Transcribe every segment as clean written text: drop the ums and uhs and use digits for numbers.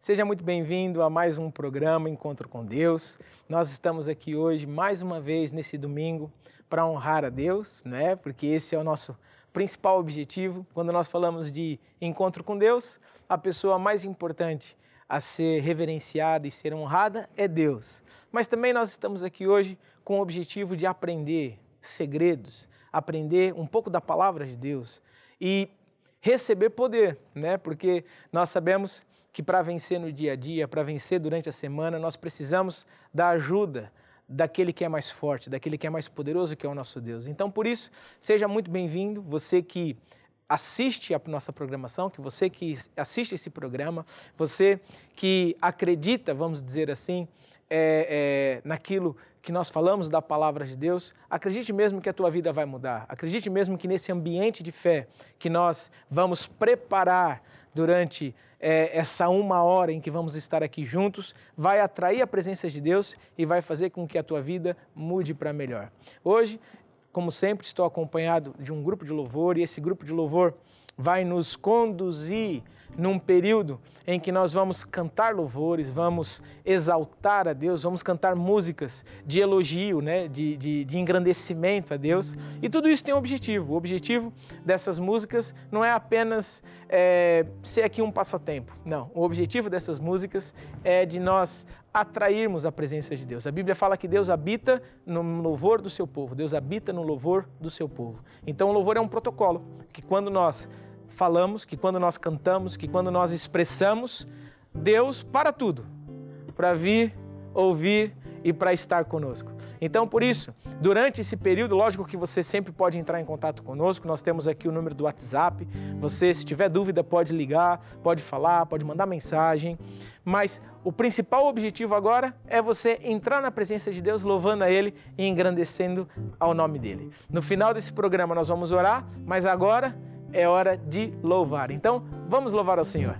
Seja muito bem-vindo a mais um programa Encontro com Deus. Nós estamos aqui hoje, mais uma vez, nesse domingo, para honrar a Deus, né? Porque esse é o nosso principal objetivo. Quando nós falamos de encontro com Deus, a pessoa mais importante a ser reverenciada e ser honrada é Deus. Mas também nós estamos aqui hoje com o objetivo de aprender segredos, aprender um pouco da palavra de Deus e receber poder, né? Porque nós sabemos que para vencer no dia a dia, para vencer durante a semana, nós precisamos da ajuda daquele que é mais forte, daquele que é mais poderoso, que é o nosso Deus. Então, por isso, seja muito bem-vindo, você que assiste a nossa programação, que você que assiste esse programa, você que acredita, vamos dizer assim, naquilo que nós falamos da palavra de Deus, acredite mesmo que a tua vida vai mudar, acredite mesmo que nesse ambiente de fé que nós vamos preparar durante essa 1 hora em que vamos estar aqui juntos, vai atrair a presença de Deus e vai fazer com que a tua vida mude para melhor. Hoje, como sempre, estou acompanhado de um grupo de louvor e esse grupo de louvor vai nos conduzir num período em que nós vamos cantar louvores, vamos exaltar a Deus, vamos cantar músicas de elogio, né? de engrandecimento a Deus. E tudo isso tem um objetivo. O objetivo dessas músicas não é apenas ser aqui um passatempo. Não, o objetivo dessas músicas é de nós atrairmos a presença de Deus. A Bíblia fala que Deus habita no louvor do seu povo, Deus habita no louvor do seu povo. Então o louvor é um protocolo, que quando nós falamos, que quando nós cantamos, que quando nós expressamos, Deus para tudo, para vir, ouvir e para estar conosco. Então, por isso, durante esse período, lógico que você sempre pode entrar em contato conosco, nós temos aqui o número do WhatsApp, você, se tiver dúvida, pode ligar, pode falar, pode mandar mensagem, mas o principal objetivo agora é você entrar na presença de Deus, louvando a Ele e engrandecendo ao nome dEle. No final desse programa nós vamos orar, mas agora é hora de louvar. Então, vamos louvar ao Senhor.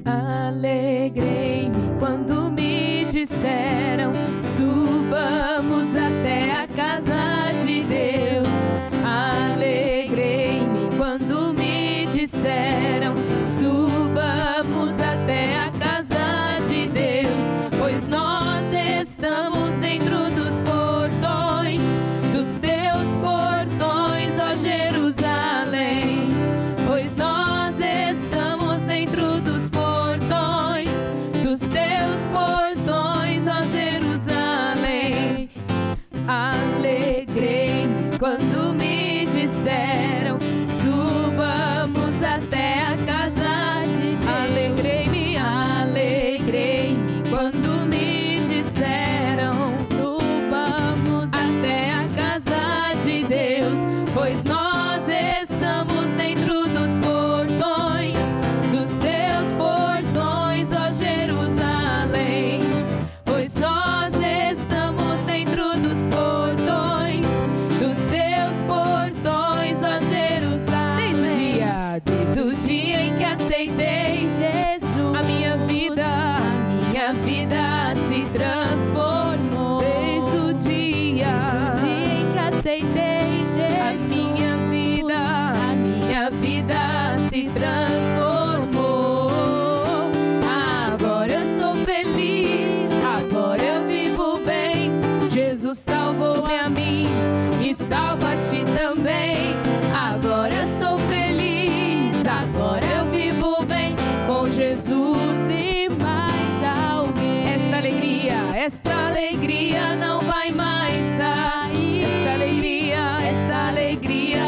Alegrei-me quando me disseram: subamos até a casa de Deus. Alegrei-me quando me disseram: subamos até a casa de Deus, pois nós estamos dentro dos portões, dos teus portões, ó Jerusalém. Pois nós estamos dentro dos portões, dos teus portões, ó Jerusalém. Alegrei-me quando me disseram: subamos até a casa de Deus. Alegrei-me, alegrei-me quando me disseram: subamos até a casa de Deus, pois nós estamos dentro dos portões, dos teus portões, ó Jerusalém. Pois nós estamos dentro dos portões, dos teus portões, ó Jerusalém. Desde o dia em que aceitei Jesus, a minha vida se transformou. Desde o dia em que aceitei Jesus, a minha vida se transformou. Agora eu sou feliz, agora eu vivo bem. Jesus salvou-me a mim e salva-te também. Agora eu sou feliz, agora eu vivo bem com Jesus e mais alguém. Esta alegria não vai mais sair. Esta alegria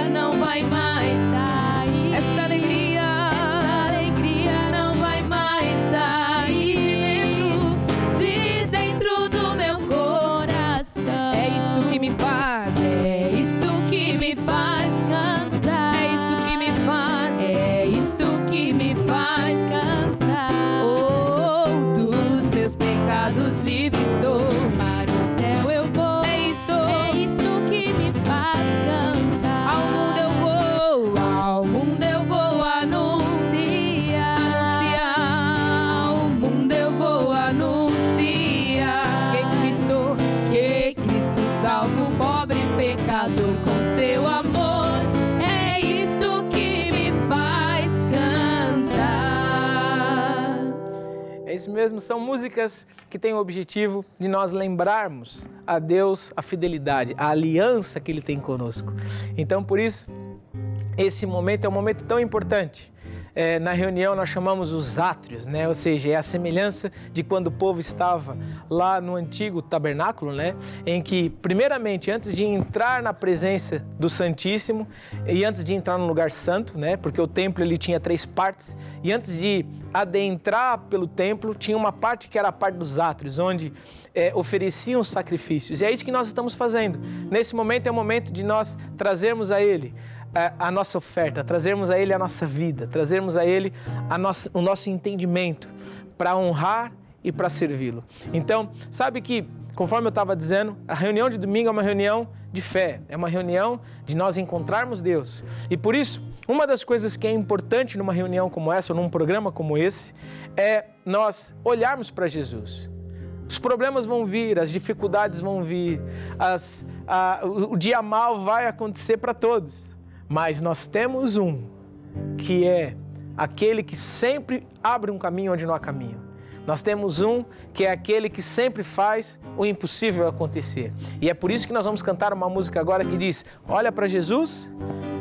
não vai mais sair. Esta alegria não vai mais sair de dentro do meu coração. É isto que me faz cantar. É isto que me faz cantar. Oh, dos meus pecados livres estou, para o céu eu vou. É isto que me faz cantar. Ao mundo eu vou anunciar. Ao mundo eu vou anunciar que Cristo salva o pobre pecador com seu amor. É isto que me faz cantar. É isso mesmo, são músicas que têm o objetivo de nós lembrarmos a Deus a fidelidade, a aliança que Ele tem conosco. Então, por isso, esse momento é um momento tão importante. Na reunião nós chamamos os átrios, né? Ou seja, é a semelhança de quando o povo estava lá no antigo tabernáculo, né? Em que, primeiramente, antes de entrar na presença do Santíssimo e antes de entrar no lugar santo, né? Porque o templo ele tinha 3 partes, e antes de adentrar pelo templo, tinha uma parte que era a parte dos átrios, onde ofereciam sacrifícios. E é isso que nós estamos fazendo. Nesse momento é o momento de nós trazermos a Ele a nossa oferta, trazermos a Ele a nossa vida, trazermos a Ele o nosso entendimento para honrar e para servi-lo. Então, sabe que, conforme eu estava dizendo, a reunião de domingo é uma reunião de fé, é uma reunião de nós encontrarmos Deus. E por isso, uma das coisas que é importante numa reunião como essa, ou num programa como esse, é nós olharmos para Jesus. Os problemas vão vir, as dificuldades vão vir, o dia mal vai acontecer para todos. Mas nós temos um que é aquele que sempre abre um caminho onde não há caminho. Nós temos um que é aquele que sempre faz o impossível acontecer. E é por isso que nós vamos cantar uma música agora que diz: olha para Jesus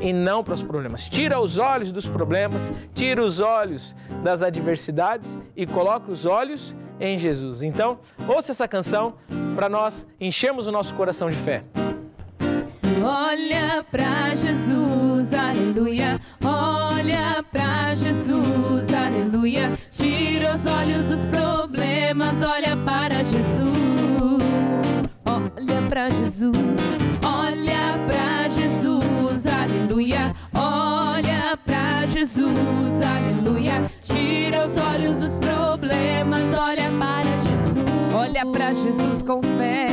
e não para os problemas. Tira os olhos dos problemas, tira os olhos das adversidades e coloca os olhos em Jesus. Então, ouça essa canção para nós enchermos o nosso coração de fé. Olha pra Jesus, aleluia. Olha pra Jesus, aleluia. Tira os olhos dos problemas, olha para Jesus. Olha pra Jesus, olha pra Jesus, aleluia. Olha pra Jesus, aleluia. Tira os olhos dos problemas, olha para Jesus. Olha pra Jesus com fé.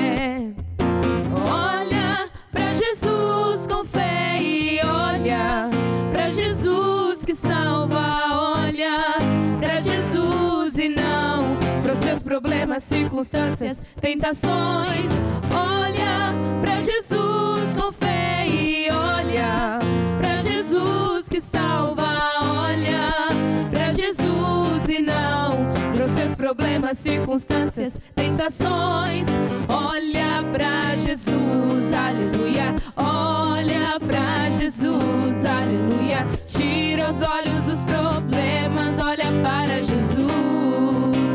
Olha pra Jesus com fé e olha pra Jesus que salva. Olha pra Jesus e não pros seus problemas, circunstâncias, tentações. Olha pra Jesus com fé e olha pra Jesus que salva. Olha pra Jesus e não pros seus problemas, circunstâncias, tentações. Olha pra Jesus, aleluia. Olha pra Jesus, aleluia. Tira os olhos dos problemas, olha para Jesus.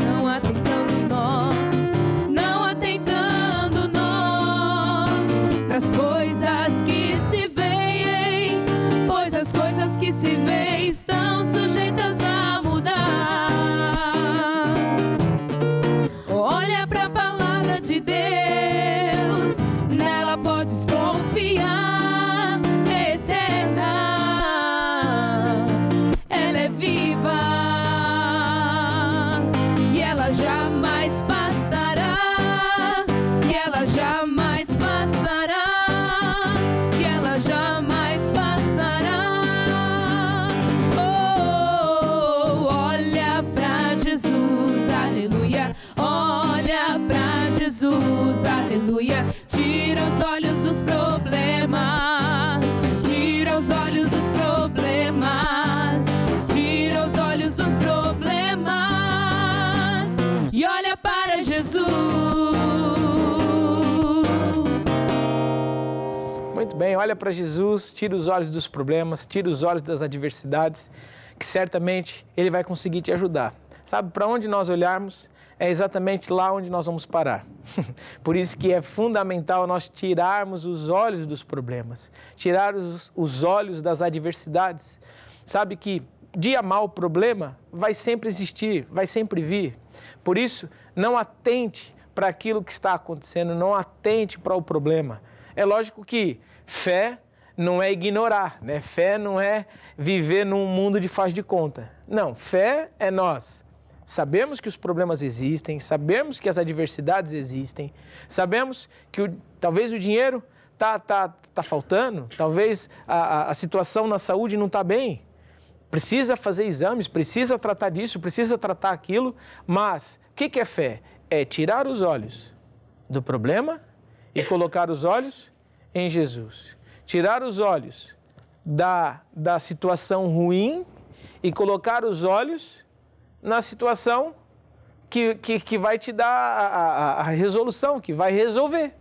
Não atentando nós, não atentando nós pras coisas que se veem, pois as coisas que se veem estão sujeitas a mudar. Olha pra palavra de Deus, nela podes confiar, é eterna, ela é viva e ela jamais passará, e ela jamais passará, e ela jamais passará. Oh, olha pra Jesus, aleluia. Olha pra Jesus, aleluia. Tira os olhos dos problemas, tira os olhos dos problemas, tira os olhos dos problemas e olha para Jesus. Muito bem, olha para Jesus, tira os olhos dos problemas, tira os olhos das adversidades, que certamente Ele vai conseguir te ajudar. Sabe, para onde nós olharmos, é exatamente lá onde nós vamos parar. Por isso que é fundamental nós tirarmos os olhos dos problemas, tirar os olhos das adversidades. Sabe que dia mal, problema vai sempre existir, vai sempre vir. Por isso, não atente para aquilo que está acontecendo, não atente para o problema. É lógico que fé não é ignorar, né? Fé não é viver num mundo de faz de conta. Não, fé é nós. Sabemos que os problemas existem, sabemos que as adversidades existem, sabemos que talvez o dinheiro tá faltando, talvez a situação na saúde não está bem, precisa fazer exames, precisa tratar disso, precisa tratar aquilo, mas o que é fé? É tirar os olhos do problema e colocar os olhos em Jesus. Tirar os olhos da situação ruim e colocar os olhos na situação que vai te dar a resolução, que vai resolver.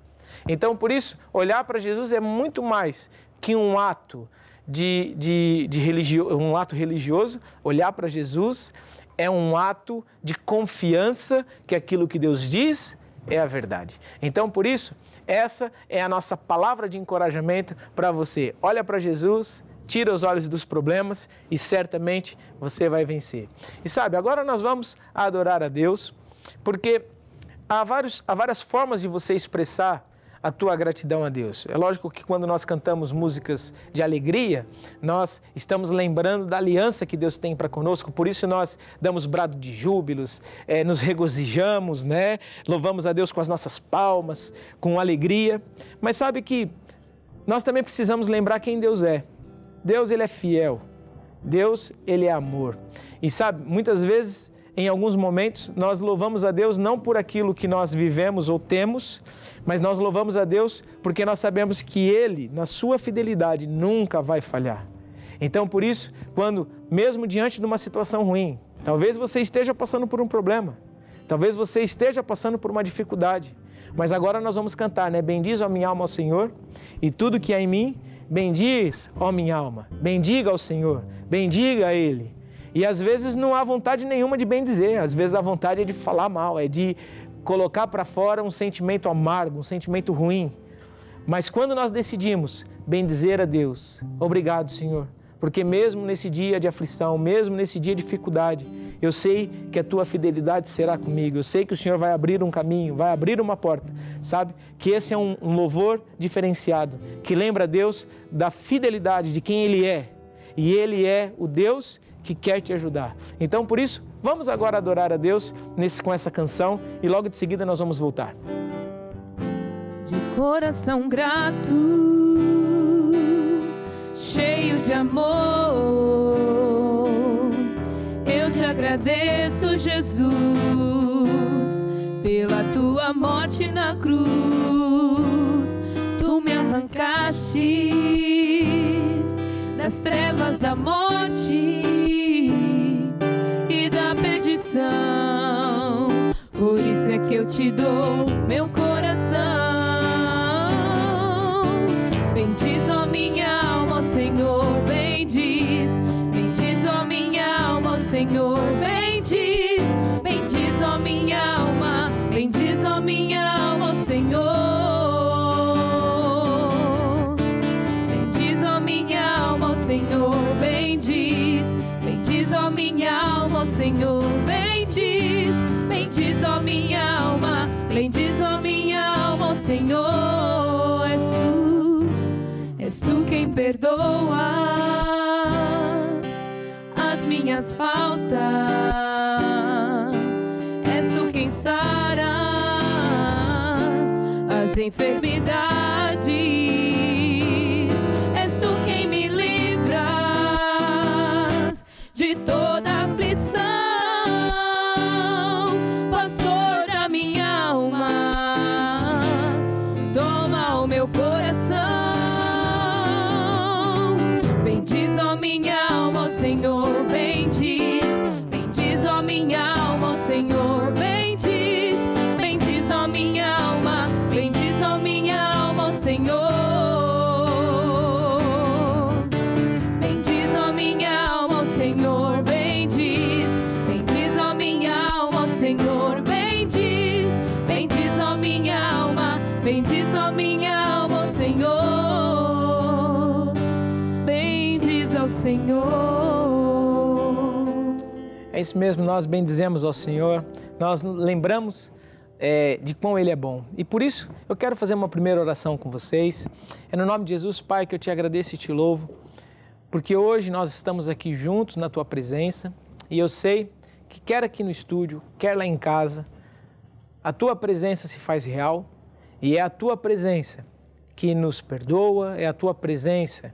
Então, por isso, olhar para Jesus é muito mais que um ato um ato religioso. Olhar para Jesus é um ato de confiança que aquilo que Deus diz é a verdade. Então, por isso, essa é a nossa palavra de encorajamento para você. Olha para Jesus, tira os olhos dos problemas e certamente você vai vencer. E sabe, agora nós vamos adorar a Deus, porque há várias formas de você expressar a tua gratidão a Deus. É lógico que quando nós cantamos músicas de alegria, nós estamos lembrando da aliança que Deus tem para conosco, por isso nós damos brado de júbilos, nos regozijamos, né? Louvamos a Deus com as nossas palmas, com alegria, mas sabe que nós também precisamos lembrar quem Deus é. Deus, Ele é fiel, Deus, Ele é amor. E sabe, muitas vezes, em alguns momentos, nós louvamos a Deus não por aquilo que nós vivemos ou temos, mas nós louvamos a Deus porque nós sabemos que Ele, na sua fidelidade, nunca vai falhar. Então, por isso, quando, mesmo diante de uma situação ruim, talvez você esteja passando por um problema, talvez você esteja passando por uma dificuldade, mas agora nós vamos cantar, né? Bendiz, ó minha alma, ao Senhor, e tudo que há em mim, bendiz, ó minha alma, bendiga ao Senhor, bendiga a Ele. E às vezes não há vontade nenhuma de bendizer, às vezes a vontade é de falar mal, é de colocar para fora um sentimento amargo, um sentimento ruim. Mas quando nós decidimos bendizer a Deus, obrigado, Senhor, porque mesmo nesse dia de aflição, mesmo nesse dia de dificuldade, eu sei que a Tua fidelidade será comigo, eu sei que o Senhor vai abrir um caminho, vai abrir uma porta, sabe? Que esse é um louvor diferenciado, que lembra a Deus da fidelidade de quem Ele é, e Ele é o Deus que quer te ajudar. Então, por isso, vamos agora adorar a Deus com essa canção e logo de seguida nós vamos voltar. De coração grato, cheio de amor, eu te agradeço, Jesus, pela tua morte na cruz. Tu me arrancaste das trevas da morte e da perdição. Por isso é que eu te dou meu coração. Bendiz, ó minha alma, ó Senhor, bendiz. Bendiz, ó minha alma, ó Senhor, bendiz. Bendiz, ó minha alma, bendiz, ó minha alma, ó Senhor. Bendiz, ó minha alma, ó Senhor, bendiz. Bendiz, ó minha alma, ó Senhor, bendiz. Bendiz, ó minha alma, bendiz, ó minha alma, ó Senhor. És tu quem perdoas as minhas faltas. És tu quem saras as enfermidades. És tu quem me livras de toda aflição. Pastor da minha alma, toma o meu coração. Bendiz, ó minha alma, ó Senhor, bendiz. Bendiz, ó minha alma, ó Senhor, bendiz. Bendiz, ó minha alma, bendiz, ó minha alma, ó Senhor. Bendiz, ó minha alma, ó Senhor, bendiz. Bendiz, ó minha alma, ó Senhor, bendiz. Bendiz, ó minha alma, bendiz, ó minha alma, ó Senhor. Bendiz ao Senhor. É isso mesmo, nós bendizemos ao Senhor, nós lembramos de quão Ele é bom. E por isso eu quero fazer uma primeira oração com vocês. É no nome de Jesus, Pai, que eu te agradeço e te louvo, porque hoje nós estamos aqui juntos na Tua presença e eu sei que quer aqui no estúdio, quer lá em casa, a Tua presença se faz real e é a Tua presença que nos perdoa, é a Tua presença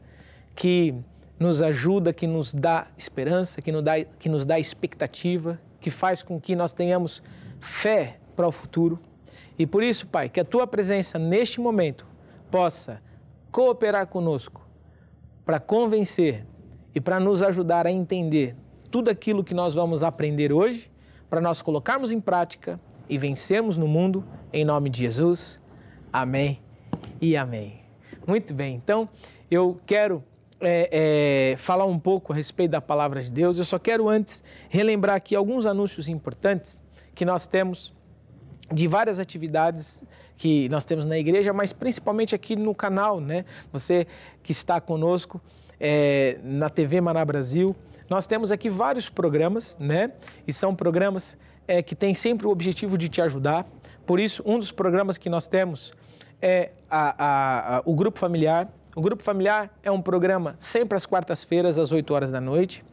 que nos ajuda, que nos dá esperança, que nos dá expectativa, que faz com que nós tenhamos fé para o futuro. E por isso, Pai, que a Tua presença neste momento possa cooperar conosco para convencer e para nos ajudar a entender tudo aquilo que nós vamos aprender hoje, para nós colocarmos em prática e vencermos no mundo, em nome de Jesus. Amém e amém. Muito bem, então eu quero falar um pouco a respeito da palavra de Deus. Eu só quero antes relembrar aqui alguns anúncios importantes que nós temos de várias atividades que nós temos na igreja, mas principalmente aqui no canal, né? Você que está conosco na TV Maná Brasil, nós temos aqui vários programas, né? E são programas que têm sempre o objetivo de te ajudar. Por isso, um dos programas que nós temos é o Grupo Familiar. O Grupo Familiar é um programa sempre às quartas-feiras, às 8 horas da noite,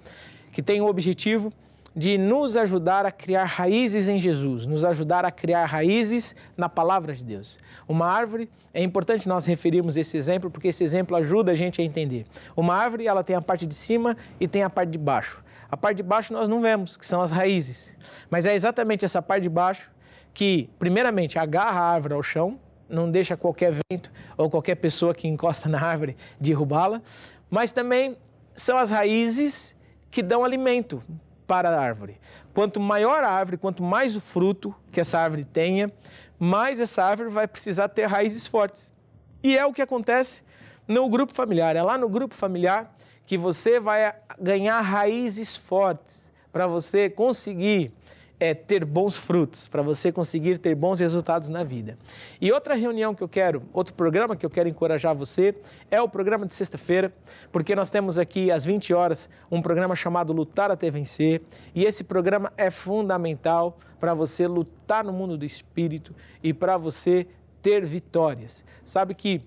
que tem o objetivo de nos ajudar a criar raízes em Jesus, nos ajudar a criar raízes na palavra de Deus. Uma árvore, é importante nós referirmos esse exemplo, porque esse exemplo ajuda a gente a entender. Uma árvore, ela tem a parte de cima e tem a parte de baixo. A parte de baixo nós não vemos, que são as raízes. Mas é exatamente essa parte de baixo que, primeiramente, agarra a árvore ao chão, não deixa qualquer vento ou qualquer pessoa que encosta na árvore derrubá-la, mas também são as raízes que dão alimento para a árvore. Quanto maior a árvore, quanto mais o fruto que essa árvore tenha, mais essa árvore vai precisar ter raízes fortes. E é o que acontece no grupo familiar. É lá no grupo familiar que você vai ganhar raízes fortes para você conseguir ter bons frutos, para você conseguir ter bons resultados na vida. E outra reunião que eu quero, outro programa que eu quero encorajar você, é o programa de sexta-feira, porque nós temos aqui às 20 horas um programa chamado Lutar até Vencer, e esse programa é fundamental para você lutar no mundo do Espírito e para você ter vitórias. Sabe que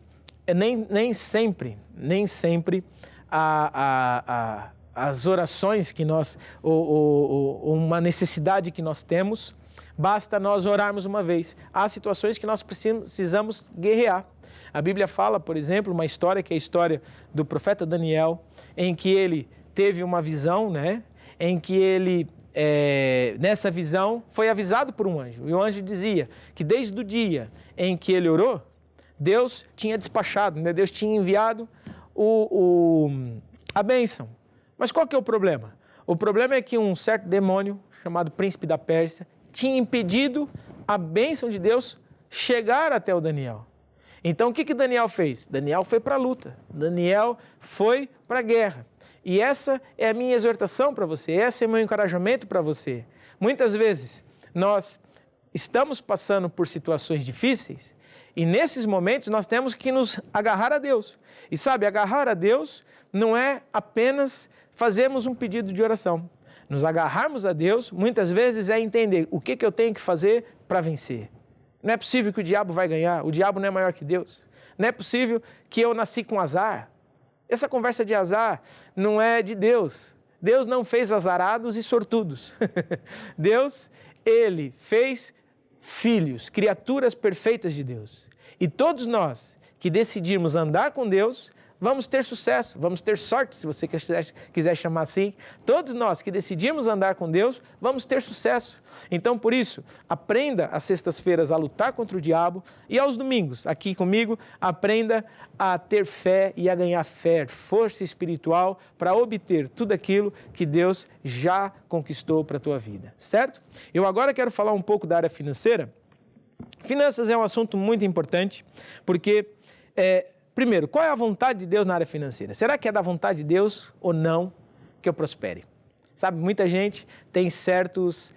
nem sempre as orações que nós, uma necessidade que nós temos, basta nós orarmos uma vez. Há situações que nós precisamos guerrear. A Bíblia fala, por exemplo, uma história que é a história do profeta Daniel, em que ele teve uma visão, né? Em que ele, nessa visão, foi avisado por um anjo. E o anjo dizia que desde o dia em que ele orou, Deus tinha despachado, né? Deus tinha enviado a bênção. Mas qual que é o problema? O problema é que um certo demônio, chamado Príncipe da Pérsia, tinha impedido a bênção de Deus chegar até o Daniel. Então o que Daniel fez? Daniel foi para a luta, Daniel foi para a guerra. E essa é a minha exortação para você, esse é o meu encorajamento para você. Muitas vezes nós estamos passando por situações difíceis e nesses momentos nós temos que nos agarrar a Deus. E sabe, agarrar a Deus não é apenas fazermos um pedido de oração. Nos agarrarmos a Deus, muitas vezes, é entender o que eu tenho que fazer para vencer. Não é possível que o diabo vai ganhar, o diabo não é maior que Deus. Não é possível que eu nasci com azar. Essa conversa de azar não é de Deus. Deus não fez azarados e sortudos. Deus, Ele fez filhos, criaturas perfeitas de Deus. E todos nós que decidirmos andar com Deus, vamos ter sucesso, vamos ter sorte, se você quiser chamar assim. Todos nós que decidimos andar com Deus, vamos ter sucesso. Então, por isso, aprenda às sextas-feiras a lutar contra o diabo e aos domingos, aqui comigo, aprenda a ter fé e a ganhar fé, força espiritual para obter tudo aquilo que Deus já conquistou para a tua vida, certo? Eu agora quero falar um pouco da área financeira. Finanças é um assunto muito importante, porque primeiro, qual é a vontade de Deus na área financeira? Será que é da vontade de Deus ou não que eu prospere? Sabe, muita gente tem certos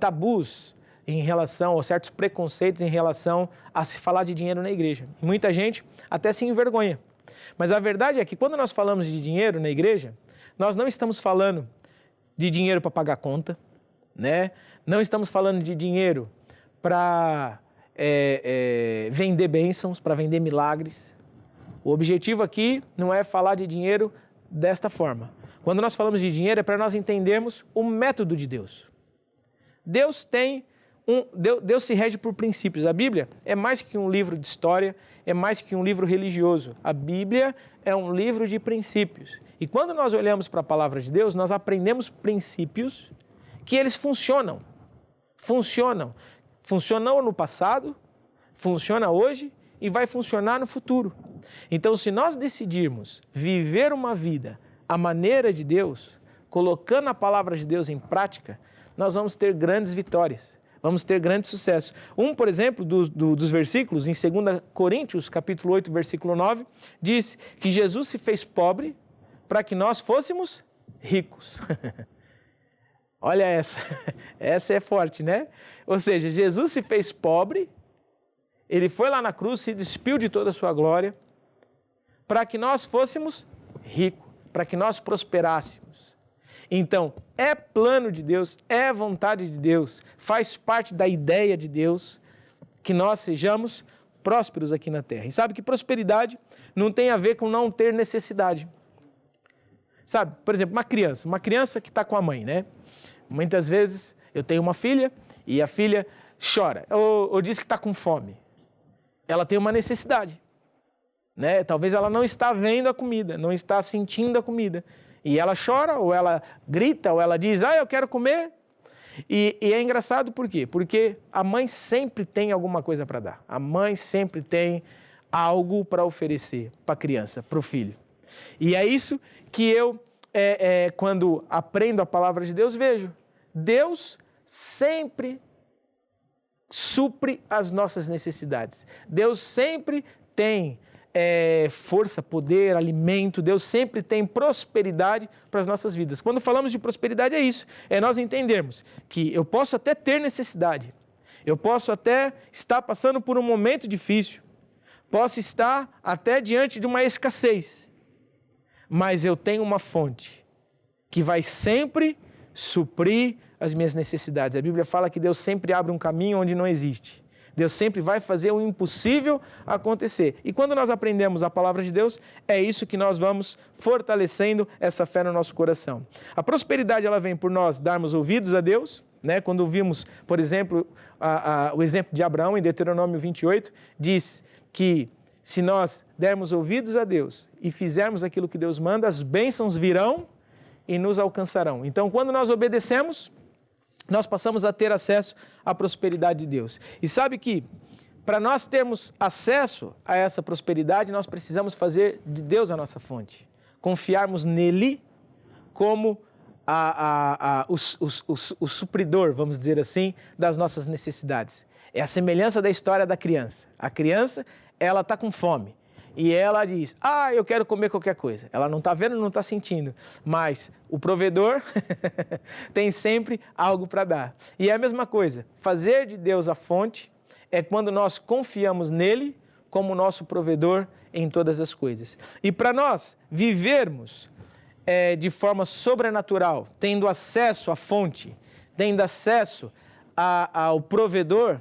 tabus em relação, ou certos preconceitos em relação a se falar de dinheiro na igreja. Muita gente até se envergonha. Mas a verdade é que quando nós falamos de dinheiro na igreja, nós não estamos falando de dinheiro para pagar conta, né? Não estamos falando de dinheiro para vender bênçãos, para vender milagres. O objetivo aqui não é falar de dinheiro desta forma. Quando nós falamos de dinheiro é para nós entendermos o método de Deus. Deus se rege por princípios. A Bíblia é mais que um livro de história, é mais que um livro religioso. A Bíblia é um livro de princípios. E quando nós olhamos para a palavra de Deus, nós aprendemos princípios que eles funcionam. Funcionou no passado, funciona hoje e vai funcionar no futuro. Então, se nós decidirmos viver uma vida à maneira de Deus, colocando a palavra de Deus em prática, nós vamos ter grandes vitórias, vamos ter grande sucesso. Por exemplo, dos versículos, em 2 Coríntios, capítulo 8, versículo 9, diz que Jesus se fez pobre para que nós fôssemos ricos. Olha essa é forte, né? Ou seja, Jesus se fez pobre, ele foi lá na cruz, se despiu de toda a sua glória, para que nós fôssemos ricos, para que nós prosperássemos. Então, é plano de Deus, é vontade de Deus, faz parte da ideia de Deus que nós sejamos prósperos aqui na terra. E sabe que prosperidade não tem a ver com não ter necessidade. Sabe, por exemplo, uma criança que está com a mãe, né? Muitas vezes eu tenho uma filha e a filha chora ou diz que está com fome. Ela tem uma necessidade, né? Talvez ela não está vendo a comida, não está sentindo a comida. E ela chora, ou ela grita, ou ela diz, eu quero comer. E é engraçado por quê? Porque a mãe sempre tem alguma coisa para dar. A mãe sempre tem algo para oferecer para a criança, para o filho. E é isso que eu, quando aprendo a palavra de Deus, vejo. Deus sempre supre as nossas necessidades. Deus sempre tem força, poder, alimento. Deus sempre tem prosperidade para as nossas vidas. Quando falamos de prosperidade é isso, é nós entendermos que eu posso até ter necessidade, eu posso até estar passando por um momento difícil, posso estar até diante de uma escassez, mas eu tenho uma fonte que vai sempre suprir as minhas necessidades. A Bíblia fala que Deus sempre abre um caminho onde não existe. Deus sempre vai fazer o impossível acontecer. E quando nós aprendemos a palavra de Deus, é isso que nós vamos fortalecendo essa fé no nosso coração. A prosperidade ela vem por nós darmos ouvidos a Deus, né? Quando vimos, por exemplo, o exemplo de Abraão em Deuteronômio 28, diz que se nós dermos ouvidos a Deus e fizermos aquilo que Deus manda, as bênçãos virão e nos alcançarão. Então, quando nós obedecemos, nós passamos a ter acesso à prosperidade de Deus. E sabe que, para nós termos acesso a essa prosperidade, nós precisamos fazer de Deus a nossa fonte. Confiarmos nele como o supridor, vamos dizer assim, das nossas necessidades. É a semelhança da história da criança. A criança, ela está com fome. E ela diz, eu quero comer qualquer coisa. Ela não está vendo, não está sentindo. Mas o provedor tem sempre algo para dar. E é a mesma coisa, fazer de Deus a fonte é quando nós confiamos nele como nosso provedor em todas as coisas. E para nós vivermos de forma sobrenatural, tendo acesso à fonte, tendo acesso ao provedor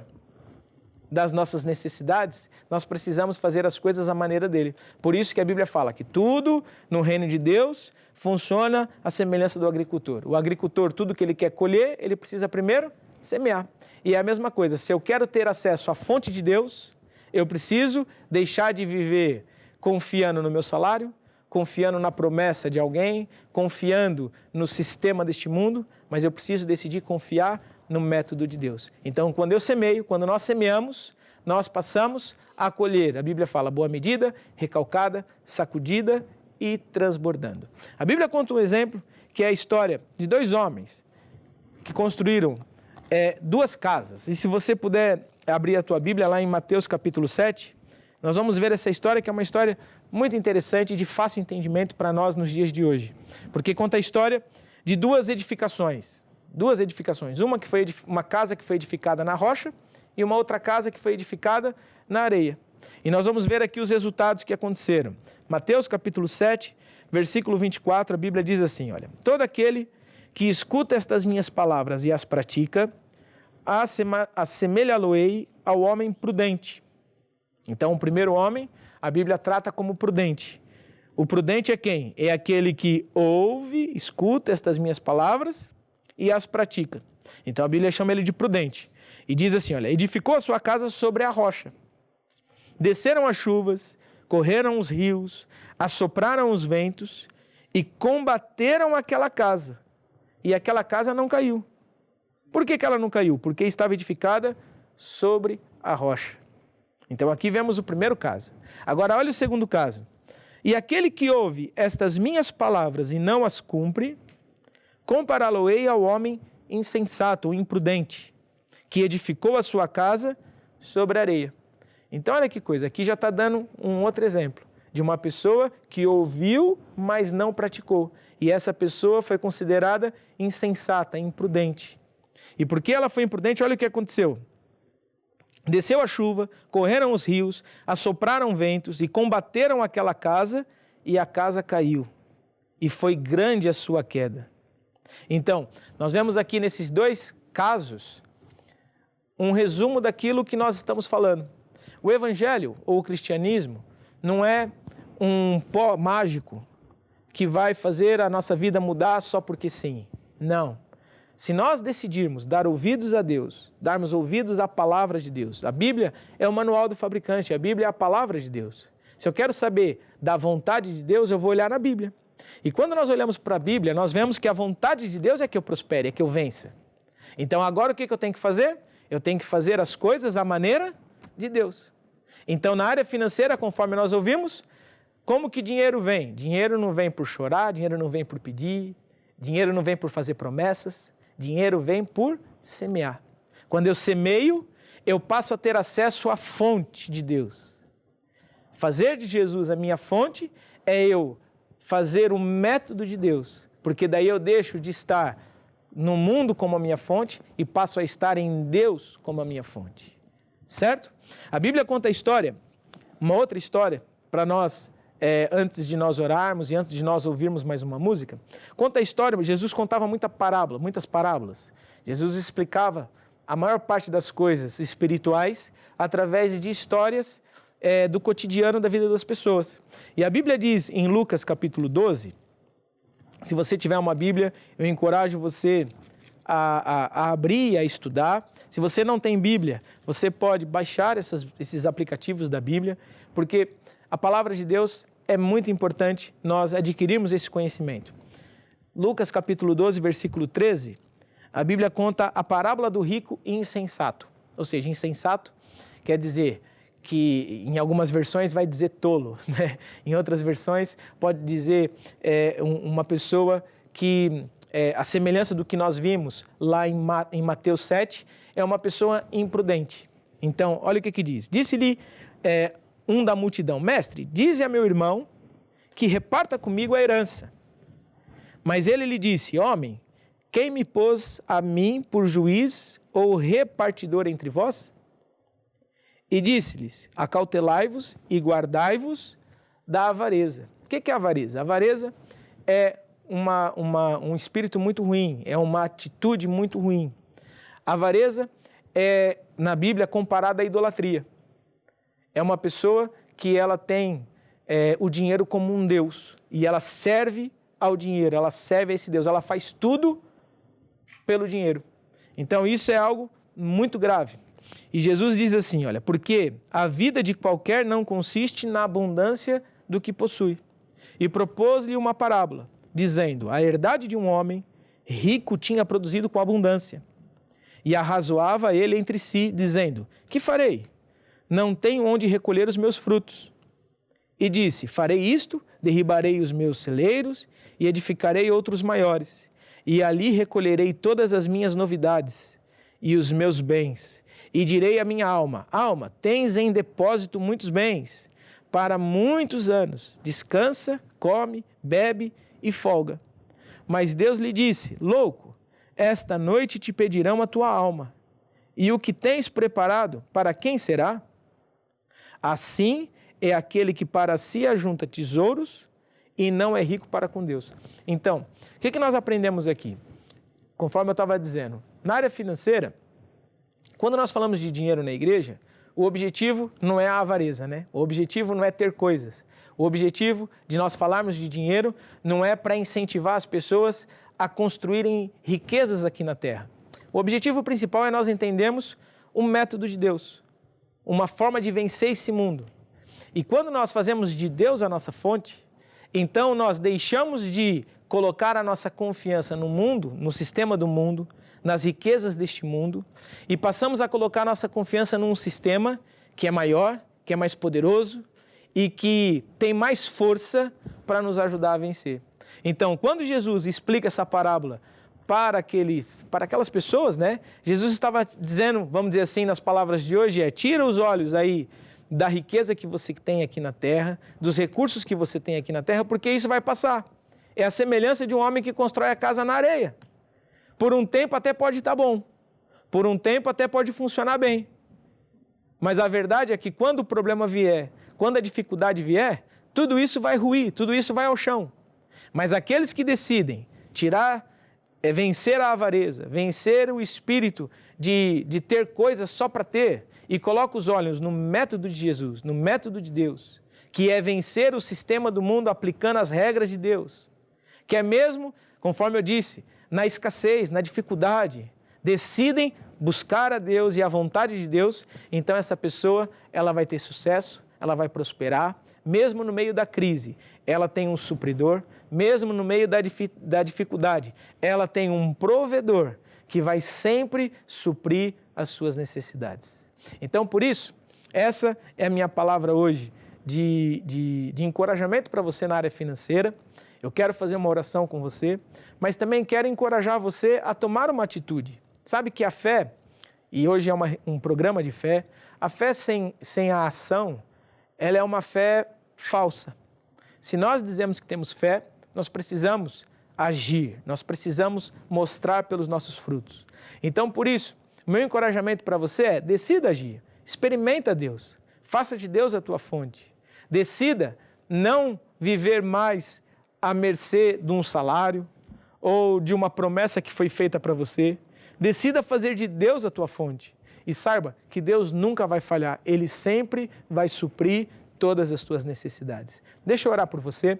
das nossas necessidades, nós precisamos fazer as coisas à maneira dele. Por isso que a Bíblia fala que tudo no reino de Deus funciona à semelhança do agricultor. O agricultor, tudo que ele quer colher, ele precisa primeiro semear. E é a mesma coisa, se eu quero ter acesso à fonte de Deus, eu preciso deixar de viver confiando no meu salário, confiando na promessa de alguém, confiando no sistema deste mundo, mas eu preciso decidir confiar no método de Deus. Então, quando eu semeio, quando nós semeamos, nós passamos a colher. A Bíblia fala boa medida, recalcada, sacudida e transbordando. A Bíblia conta um exemplo que é a história de dois homens que construíram duas casas. E se você puder abrir a tua Bíblia lá em Mateus capítulo 7, nós vamos ver essa história que é uma história muito interessante e de fácil entendimento para nós nos dias de hoje. Porque conta a história de duas edificações. Uma casa que foi edificada na rocha e uma outra casa que foi edificada na areia. E nós vamos ver aqui os resultados que aconteceram. Mateus capítulo 7, versículo 24, a Bíblia diz assim, olha, todo aquele que escuta estas minhas palavras e as pratica, assemelhá-lo-ei ao homem prudente. Então, o primeiro homem, a Bíblia trata como prudente. O prudente é quem? É aquele que ouve, escuta estas minhas palavras e as pratica. Então, a Bíblia chama ele de prudente. E diz assim, olha, edificou a sua casa sobre a rocha. Desceram as chuvas, correram os rios, assopraram os ventos e combateram aquela casa. E aquela casa não caiu. Por que ela não caiu? Porque estava edificada sobre a rocha. Então aqui vemos o primeiro caso. Agora olha o segundo caso. E aquele que ouve estas minhas palavras e não as cumpre, compará-lo-ei ao homem insensato ou imprudente, que edificou a sua casa sobre a areia. Então, olha que coisa, aqui já está dando um outro exemplo de uma pessoa que ouviu, mas não praticou. E essa pessoa foi considerada insensata, imprudente. E porque ela foi imprudente, olha o que aconteceu. Desceu a chuva, correram os rios, assopraram ventos e combateram aquela casa, e a casa caiu. E foi grande a sua queda. Então, nós vemos aqui nesses dois casos um resumo daquilo que nós estamos falando. O evangelho ou o cristianismo não é um pó mágico que vai fazer a nossa vida mudar só porque sim. Não. Se nós decidirmos dar ouvidos a Deus, darmos ouvidos à palavra de Deus, a Bíblia é o manual do fabricante, a Bíblia é a palavra de Deus. Se eu quero saber da vontade de Deus, eu vou olhar na Bíblia. E quando nós olhamos para a Bíblia, nós vemos que a vontade de Deus é que eu prospere, é que eu vença. Então agora o que eu tenho que fazer? Eu tenho que fazer as coisas à maneira de Deus. Então na área financeira, conforme nós ouvimos, como que dinheiro vem? Dinheiro não vem por chorar, dinheiro não vem por pedir, dinheiro não vem por fazer promessas, dinheiro vem por semear. Quando eu semeio, eu passo a ter acesso à fonte de Deus. Fazer de Jesus a minha fonte é eu fazer o método de Deus, porque daí eu deixo de estar no mundo como a minha fonte e passo a estar em Deus como a minha fonte. Certo? A Bíblia conta a história, uma outra história, para nós, antes de nós orarmos e antes de nós ouvirmos mais uma música. Conta a história, Jesus contava muitas parábolas. Jesus explicava a maior parte das coisas espirituais através de histórias do cotidiano da vida das pessoas. E a Bíblia diz em Lucas capítulo 12, se você tiver uma Bíblia, eu encorajo você a abrir e a estudar. Se você não tem Bíblia, você pode baixar esses aplicativos da Bíblia, porque a palavra de Deus é muito importante nós adquirirmos esse conhecimento. Lucas capítulo 12, versículo 13, a Bíblia conta a parábola do rico e insensato. Ou seja, insensato quer dizer que em algumas versões vai dizer tolo, né? Em outras versões pode dizer uma pessoa que, a semelhança do que nós vimos lá em Mateus 7, é uma pessoa imprudente. Então, olha o que diz. Disse-lhe um da multidão: mestre, dize a meu irmão que reparta comigo a herança. Mas ele lhe disse: homem, quem me pôs a mim por juiz ou repartidor entre vós? E disse-lhes: acautelai-vos e guardai-vos da avareza. O que é avareza? A avareza é um espírito muito ruim, é uma atitude muito ruim. A avareza é, na Bíblia, comparada à idolatria. É uma pessoa que ela tem o dinheiro como um Deus e ela serve ao dinheiro, ela serve a esse Deus, ela faz tudo pelo dinheiro. Então isso é algo muito grave. E Jesus diz assim, olha, porque a vida de qualquer não consiste na abundância do que possui. E propôs-lhe uma parábola, dizendo: a herdade de um homem rico tinha produzido com abundância. E arrazoava ele entre si, dizendo: que farei? Não tenho onde recolher os meus frutos. E disse: farei isto, derribarei os meus celeiros e edificarei outros maiores. E ali recolherei todas as minhas novidades e os meus bens. E direi à minha alma: alma, tens em depósito muitos bens, para muitos anos. Descansa, come, bebe e folga. Mas Deus lhe disse: louco, esta noite te pedirão a tua alma. E o que tens preparado, para quem será? Assim é aquele que para si ajunta tesouros e não é rico para com Deus. Então, o que nós aprendemos aqui? Conforme eu estava dizendo, na área financeira, quando nós falamos de dinheiro na igreja, o objetivo não é a avareza, né? O objetivo não é ter coisas. O objetivo de nós falarmos de dinheiro não é para incentivar as pessoas a construírem riquezas aqui na terra. O objetivo principal é nós entendermos o método de Deus, uma forma de vencer esse mundo. E quando nós fazemos de Deus a nossa fonte, então nós deixamos de colocar a nossa confiança no mundo, no sistema do mundo, nas riquezas deste mundo, e passamos a colocar nossa confiança num sistema que é maior, que é mais poderoso e que tem mais força para nos ajudar a vencer. Então, quando Jesus explica essa parábola para aquelas pessoas, né? Jesus estava dizendo, vamos dizer assim, nas palavras de hoje, tira os olhos aí da riqueza que você tem aqui na terra, dos recursos que você tem aqui na terra, porque isso vai passar. É a semelhança de um homem que constrói a casa na areia. Por um tempo até pode estar bom, por um tempo até pode funcionar bem. Mas a verdade é que quando o problema vier, quando a dificuldade vier, tudo isso vai ruir, tudo isso vai ao chão. Mas aqueles que decidem vencer a avareza, vencer o espírito de ter coisas só para ter, e coloca os olhos no método de Jesus, no método de Deus, que é vencer o sistema do mundo aplicando as regras de Deus, que é mesmo, conforme eu disse, na escassez, na dificuldade, decidem buscar a Deus e a vontade de Deus, então essa pessoa, ela vai ter sucesso, ela vai prosperar, mesmo no meio da crise, ela tem um supridor, mesmo no meio da dificuldade, ela tem um provedor que vai sempre suprir as suas necessidades. Então, por isso, essa é a minha palavra hoje de encorajamento para você na área financeira. Eu quero fazer uma oração com você, mas também quero encorajar você a tomar uma atitude. Sabe que a fé, e hoje é um programa de fé, a fé sem a ação, ela é uma fé falsa. Se nós dizemos que temos fé, nós precisamos agir, nós precisamos mostrar pelos nossos frutos. Então, por isso, o meu encorajamento para você é: decida agir, experimenta Deus, faça de Deus a tua fonte. Decida não viver mais à mercê de um salário ou de uma promessa que foi feita para você. Decida fazer de Deus a tua fonte. E saiba que Deus nunca vai falhar, Ele sempre vai suprir todas as tuas necessidades. Deixa eu orar por você.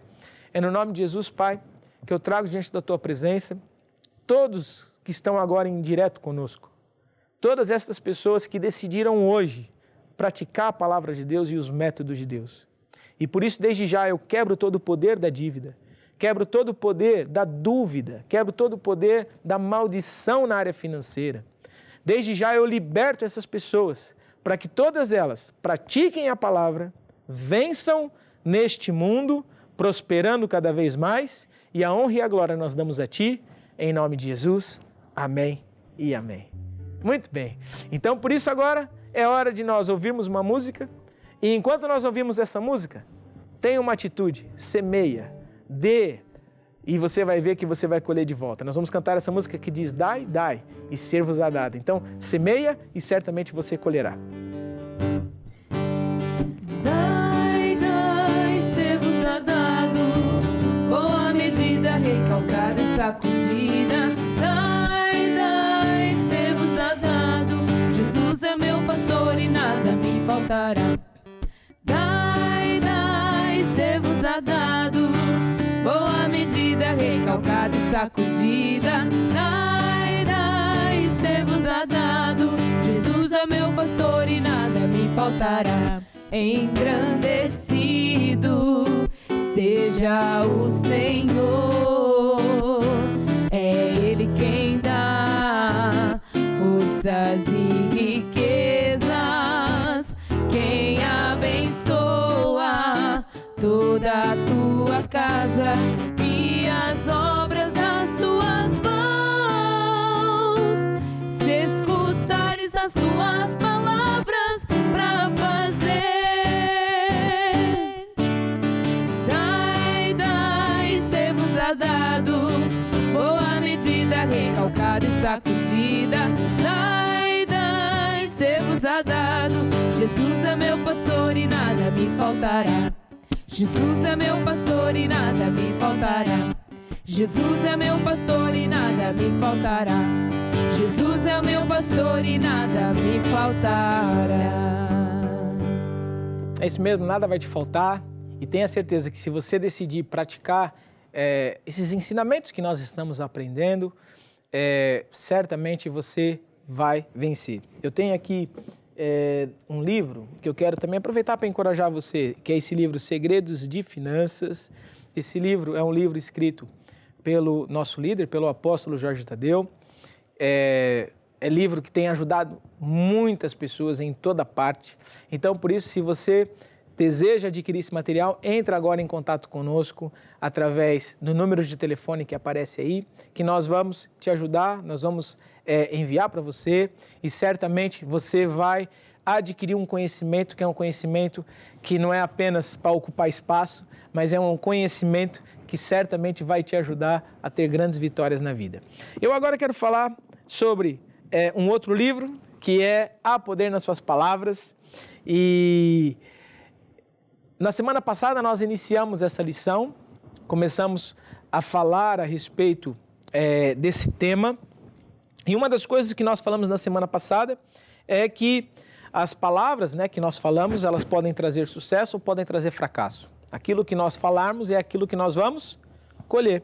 É no nome de Jesus, Pai, que eu trago diante da tua presença todos que estão agora em direto conosco. Todas estas pessoas que decidiram hoje praticar a palavra de Deus e os métodos de Deus. E por isso, desde já, eu quebro todo o poder da dívida, quebro todo o poder da dúvida, quebro todo o poder da maldição na área financeira. Desde já eu liberto essas pessoas para que todas elas pratiquem a palavra, vençam neste mundo, prosperando cada vez mais, e a honra e a glória nós damos a Ti, em nome de Jesus. Amém e amém. Muito bem. Então, por isso agora é hora de nós ouvirmos uma música, e enquanto nós ouvimos essa música, tenha uma atitude, semeia, dê, e você vai ver que você vai colher de volta. Nós vamos cantar essa música que diz: dai, dai, e ser-vos-á dado. Então, semeia e certamente você colherá. Dai, dai, ser-vos-á dado, boa medida, recalcada e sacudida. Dai, dai, ser-vos-á dado, Jesus é meu pastor e nada me faltará. Dai, dai, ser-vos-á dado, boa medida, recalcada e sacudida. Dai, dai, ser-vos-á dado, Jesus é meu pastor e nada me faltará. Engrandecido seja o Senhor, é Ele quem dá forças e riquezas, quem abençoa toda a tua casa e as obras das tuas mãos. Se escutares as tuas palavras para fazer, dai, dai, ser-vos-á dado, boa medida, recalcada e sacudida. Dai, dai, ser-vos-á dado, Jesus é meu pastor e nada me faltará. Jesus é meu pastor e nada me faltará. Jesus é meu pastor e nada me faltará. Jesus é meu pastor e nada me faltará. É isso mesmo, nada vai te faltar. E tenha certeza que se você decidir praticar esses ensinamentos que nós estamos aprendendo, certamente você vai vencer. Eu tenho aqui um livro que eu quero também aproveitar para encorajar você, que é esse livro Segredos de Finanças. Esse livro é um livro escrito pelo nosso líder, pelo apóstolo Jorge Tadeu. É livro que tem ajudado muitas pessoas em toda parte. Então, por isso, se você deseja adquirir esse material, entra agora em contato conosco através do número de telefone que aparece aí, que nós vamos te ajudar, nós vamos enviar para você e certamente você vai adquirir um conhecimento que é um conhecimento que não é apenas para ocupar espaço, mas é um conhecimento que certamente vai te ajudar a ter grandes vitórias na vida. Eu agora quero falar sobre um outro livro, que é Há Poder nas Suas Palavras. E na semana passada nós iniciamos essa lição, começamos a falar a respeito desse tema. E uma das coisas que nós falamos na semana passada é que as palavras, né, que nós falamos, elas podem trazer sucesso ou podem trazer fracasso. Aquilo que nós falarmos é aquilo que nós vamos colher.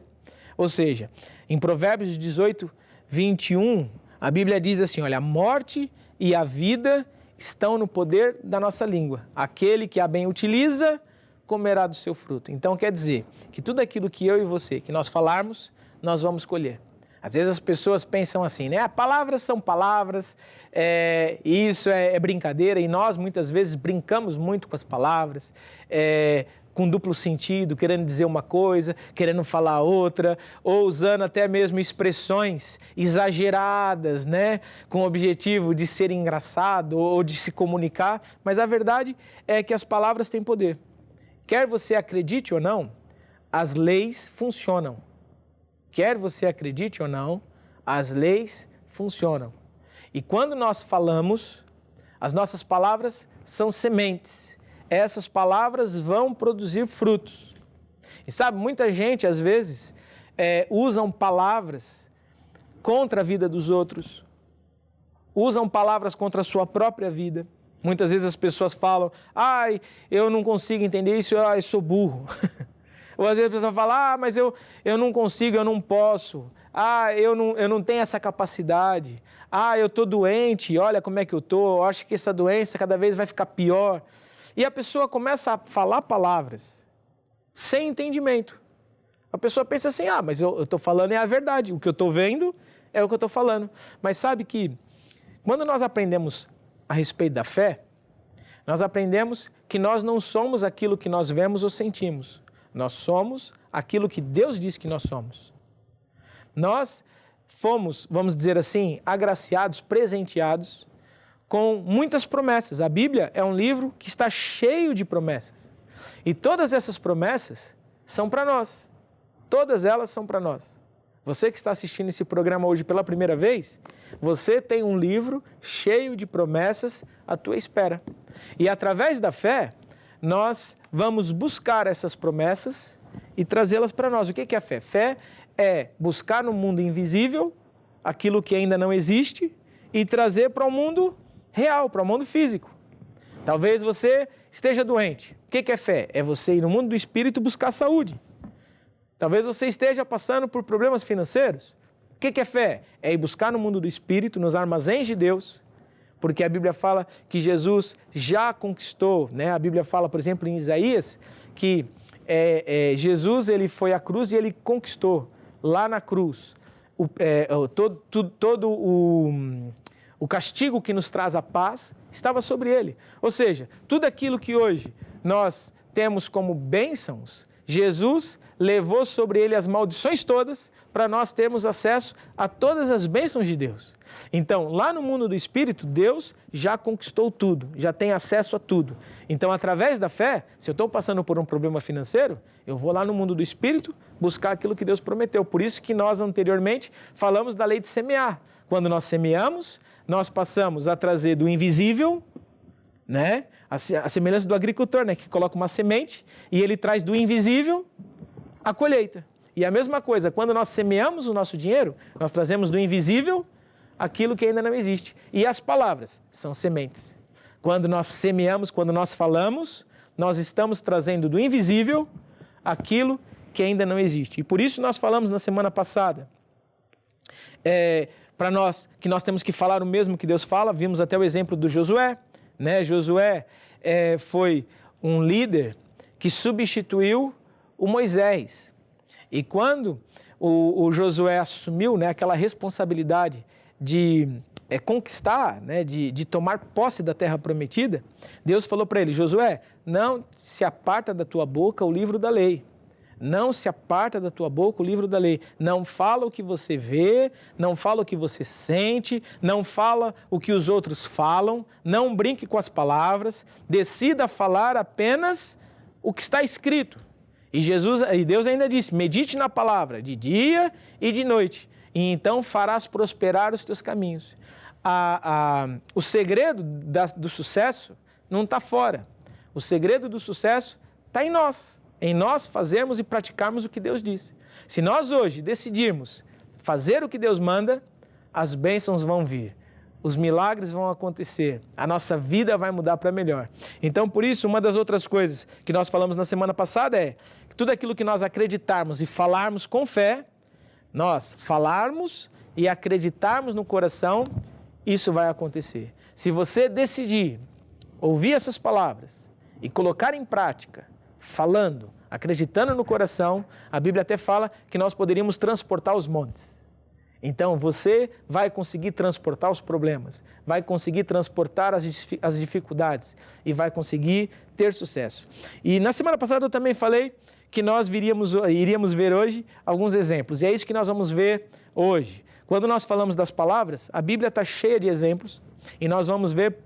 Ou seja, em Provérbios 18, 21, a Bíblia diz assim, olha, a morte e a vida estão no poder da nossa língua. Aquele que a bem utiliza, comerá do seu fruto. Então quer dizer que tudo aquilo que eu e você, que nós falarmos, nós vamos colher. Às vezes as pessoas pensam assim, né? Palavras são palavras, isso é brincadeira, e nós muitas vezes brincamos muito com as palavras, com duplo sentido, querendo dizer uma coisa, querendo falar outra, ou usando até mesmo expressões exageradas, né? Com o objetivo de ser engraçado ou de se comunicar, mas a verdade é que as palavras têm poder. Quer você acredite ou não, as leis funcionam. Quer você acredite ou não, as leis funcionam. E quando nós falamos, as nossas palavras são sementes. Essas palavras vão produzir frutos. E sabe, muita gente às vezes usam palavras contra a vida dos outros, usam palavras contra a sua própria vida. Muitas vezes as pessoas falam, eu não consigo entender isso, eu sou burro. Ou às vezes a pessoa fala, mas eu não consigo, eu não posso. Eu não tenho essa capacidade. Eu estou doente, olha como é que eu estou. Eu acho que essa doença cada vez vai ficar pior. E a pessoa começa a falar palavras sem entendimento. A pessoa pensa assim, mas eu estou falando é a verdade. O que eu estou vendo é o que eu estou falando. Mas sabe que quando nós aprendemos a respeito da fé, nós aprendemos que nós não somos aquilo que nós vemos ou sentimos. Nós somos aquilo que Deus diz que nós somos. Nós fomos, vamos dizer assim, agraciados, presenteados com muitas promessas. A Bíblia é um livro que está cheio de promessas. E todas essas promessas são para nós. Todas elas são para nós. Você que está assistindo esse programa hoje pela primeira vez, você tem um livro cheio de promessas à tua espera. E através da fé, nós vamos buscar essas promessas e trazê-las para nós. O que é a fé? Fé é buscar no mundo invisível aquilo que ainda não existe e trazer para o mundo real, para o mundo físico. Talvez você esteja doente. O que é fé? É você ir no mundo do espírito buscar saúde. Talvez você esteja passando por problemas financeiros. O que é fé? É ir buscar no mundo do espírito, nos armazéns de Deus, porque a Bíblia fala que Jesus já conquistou, né? A Bíblia fala, por exemplo, em Isaías, que Jesus ele foi à cruz e ele conquistou lá na cruz todo o castigo que nos traz a paz estava sobre ele. Ou seja, tudo aquilo que hoje nós temos como bênçãos, Jesus levou sobre ele as maldições todas para nós termos acesso a todas as bênçãos de Deus. Então, lá no mundo do Espírito, Deus já conquistou tudo, já tem acesso a tudo. Então, através da fé, se eu estou passando por um problema financeiro, eu vou lá no mundo do Espírito buscar aquilo que Deus prometeu. Por isso que nós anteriormente falamos da lei de semear. Quando nós semeamos, nós passamos a trazer do invisível, né? A semelhança do agricultor, né? Que coloca uma semente e ele traz do invisível a colheita. E a mesma coisa, quando nós semeamos o nosso dinheiro, nós trazemos do invisível aquilo que ainda não existe. E as palavras são sementes. Quando nós semeamos, quando nós falamos, nós estamos trazendo do invisível aquilo que ainda não existe. E por isso nós falamos na semana passada, para nós, que nós temos que falar o mesmo que Deus fala. Vimos até o exemplo do Josué, né? Josué foi um líder que substituiu o Moisés. E quando o Josué assumiu, né, aquela responsabilidade de conquistar, né, de tomar posse da terra prometida, Deus falou para ele: Josué, não se aparta da tua boca o livro da lei. Não se aparta da tua boca o livro da lei. Não fala o que você vê, não fala o que você sente, não fala o que os outros falam, não brinque com as palavras, decida falar apenas o que está escrito. E Deus ainda disse: medite na palavra de dia e de noite, e então farás prosperar os teus caminhos. O segredo do sucesso não está fora. O segredo do sucesso está em nós. Em nós fazermos e praticarmos o que Deus disse. Se nós hoje decidirmos fazer o que Deus manda, as bênçãos vão vir, os milagres vão acontecer, a nossa vida vai mudar para melhor. Então, por isso, uma das outras coisas que nós falamos na semana passada é que tudo aquilo que nós acreditarmos e falarmos com fé, nós falarmos e acreditarmos no coração, isso vai acontecer. Se você decidir ouvir essas palavras e colocar em prática, falando, acreditando no coração, a Bíblia até fala que nós poderíamos transportar os montes. Então você vai conseguir transportar os problemas, vai conseguir transportar as dificuldades e vai conseguir ter sucesso. E na semana passada eu também falei que nós iríamos ver hoje alguns exemplos, e é isso que nós vamos ver hoje. Quando nós falamos das palavras, a Bíblia está cheia de exemplos e nós vamos ver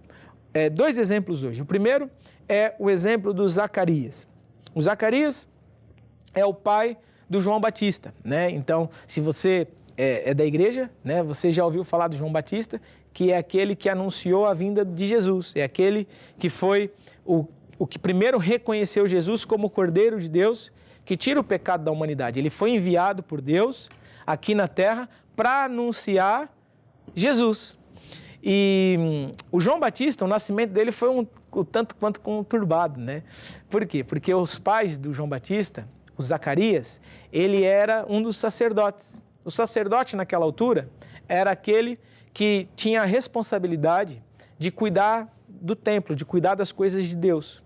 2 exemplos hoje. O primeiro é o exemplo do Zacarias. O Zacarias é o pai do João Batista, né? Então, se você é da igreja, né? Você já ouviu falar do João Batista, que é aquele que anunciou a vinda de Jesus, é aquele que foi o que primeiro reconheceu Jesus como o Cordeiro de Deus que tira o pecado da humanidade. Ele foi enviado por Deus aqui na terra para anunciar Jesus. E o João Batista, o nascimento dele foi um tanto quanto conturbado, né? Por quê? Porque os pais do João Batista, o Zacarias, ele era um dos sacerdotes. O sacerdote naquela altura era aquele que tinha a responsabilidade de cuidar do templo, de cuidar das coisas de Deus.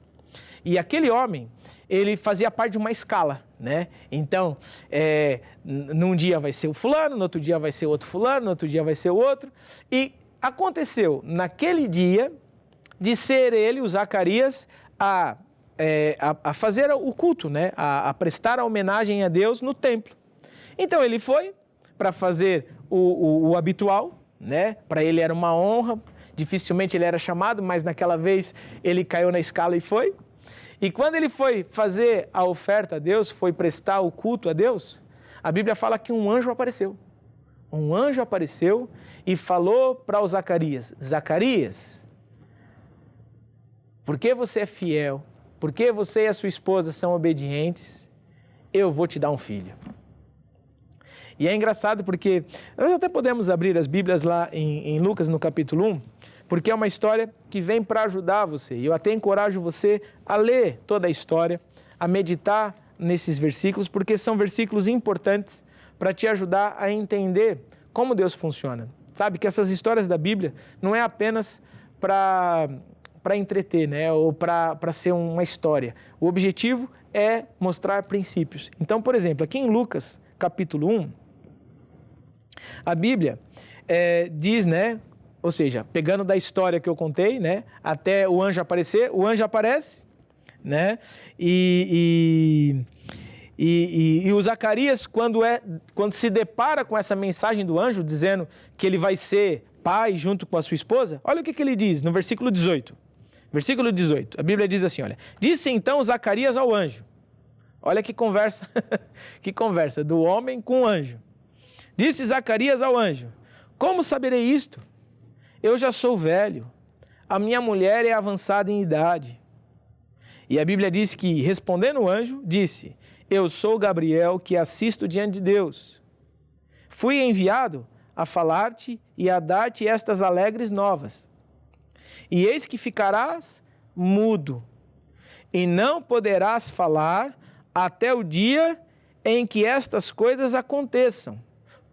E aquele homem, ele fazia parte de uma escala, né? Então, num dia vai ser o fulano, no outro dia vai ser outro fulano, no outro dia vai ser o outro. E aconteceu naquele dia de ser ele, o Zacarias, a fazer o culto, né? A prestar a homenagem a Deus no templo. Então ele foi para fazer o habitual, né? Para ele era uma honra, dificilmente ele era chamado, mas naquela vez ele caiu na escala e foi. E quando ele foi fazer a oferta a Deus, foi prestar o culto a Deus, a Bíblia fala que um anjo apareceu. Um anjo apareceu e falou para o Zacarias: Zacarias, porque você é fiel, porque você e a sua esposa são obedientes, eu vou te dar um filho. E é engraçado porque nós até podemos abrir as Bíblias lá em Lucas, no capítulo 1, porque é uma história que vem para ajudar você. E eu até encorajo você a ler toda a história, a meditar nesses versículos, porque são versículos importantes para te ajudar a entender como Deus funciona. Sabe que essas histórias da Bíblia não é apenas para entreter, né? Ou para ser uma história. O objetivo é mostrar princípios. Então, por exemplo, aqui em Lucas, capítulo 1, a Bíblia diz, né? Ou seja, pegando da história que eu contei, né? Até o anjo aparecer, o anjo aparece, né? E o Zacarias, quando se depara com essa mensagem do anjo, dizendo que ele vai ser pai junto com a sua esposa, olha o que ele diz no versículo 18. Versículo 18, a Bíblia diz assim, olha: disse então Zacarias ao anjo. Olha que conversa, que conversa do homem com o anjo. Disse Zacarias ao anjo: como saberei isto? Eu já sou velho, a minha mulher é avançada em idade. E a Bíblia diz que, respondendo o anjo, disse: eu sou Gabriel, que assisto diante de Deus. Fui enviado a falar-te e a dar-te estas alegres novas. E eis que ficarás mudo, e não poderás falar até o dia em que estas coisas aconteçam,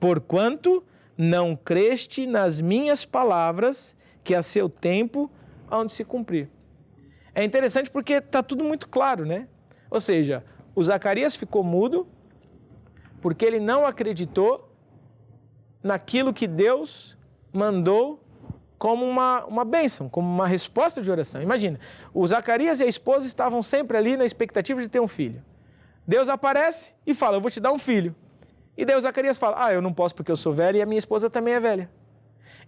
porquanto não creste nas minhas palavras, que a seu tempo hão de se cumprir. É interessante porque está tudo muito claro, né? Ou seja, o Zacarias ficou mudo porque ele não acreditou naquilo que Deus mandou como uma bênção, como uma resposta de oração. Imagina, o Zacarias e a esposa estavam sempre ali na expectativa de ter um filho. Deus aparece e fala, eu vou te dar um filho. E daí o Zacarias fala, eu não posso porque eu sou velho e a minha esposa também é velha.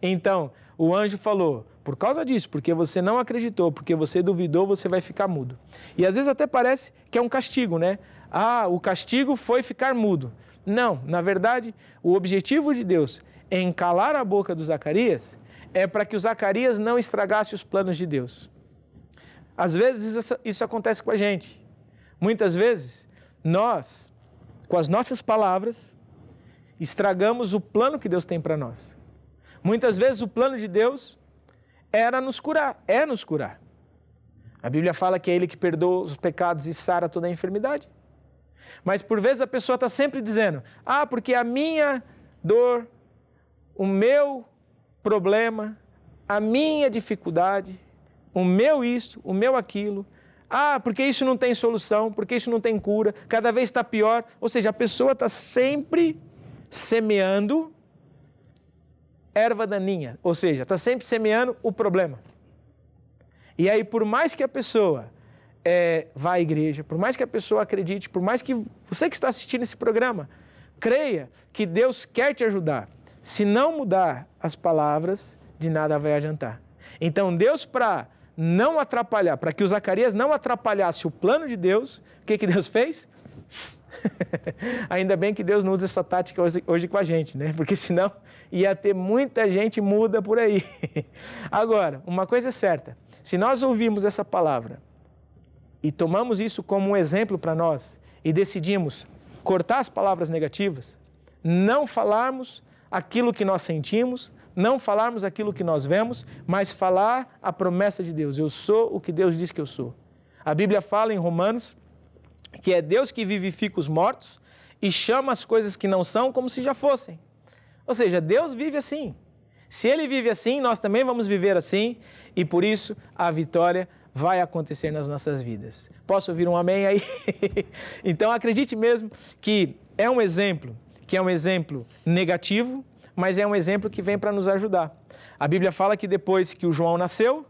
Então, o anjo falou, por causa disso, porque você não acreditou, porque você duvidou, você vai ficar mudo. E às vezes até parece que é um castigo, né? O castigo foi ficar mudo. Não, na verdade, o objetivo de Deus em calar a boca do Zacarias é para que o Zacarias não estragasse os planos de Deus. Às vezes isso acontece com a gente. Muitas vezes, nós, com as nossas palavras, estragamos o plano que Deus tem para nós. Muitas vezes o plano de Deus era nos curar, é nos curar. A Bíblia fala que é Ele que perdoa os pecados e sara toda a enfermidade. Mas por vezes a pessoa está sempre dizendo, porque a minha dor, o meu problema, a minha dificuldade, o meu isso, o meu aquilo, porque isso não tem solução, porque isso não tem cura, cada vez está pior. Ou seja, a pessoa está sempre semeando erva daninha, ou seja, está sempre semeando o problema. E aí, por mais que a pessoa vá à igreja, por mais que a pessoa acredite, por mais que você que está assistindo esse programa, creia que Deus quer te ajudar. Se não mudar as palavras, de nada vai adiantar. Então, Deus, para não atrapalhar, para que o Zacarias não atrapalhasse o plano de Deus, o que Deus fez? Ainda bem que Deus não usa essa tática hoje com a gente, né? Porque senão ia ter muita gente muda por aí. Agora, uma coisa é certa, se nós ouvirmos essa palavra e tomamos isso como um exemplo para nós e decidimos cortar as palavras negativas, não falarmos aquilo que nós sentimos, não falarmos aquilo que nós vemos, mas falar a promessa de Deus. Eu sou o que Deus diz que eu sou. A Bíblia fala em Romanos que é Deus que vivifica os mortos e chama as coisas que não são como se já fossem. Ou seja, Deus vive assim. Se Ele vive assim, nós também vamos viver assim e por isso a vitória vai acontecer nas nossas vidas. Posso ouvir um amém aí? Então acredite mesmo que é um exemplo negativo, mas é um exemplo que vem para nos ajudar. A Bíblia fala que depois que o João nasceu,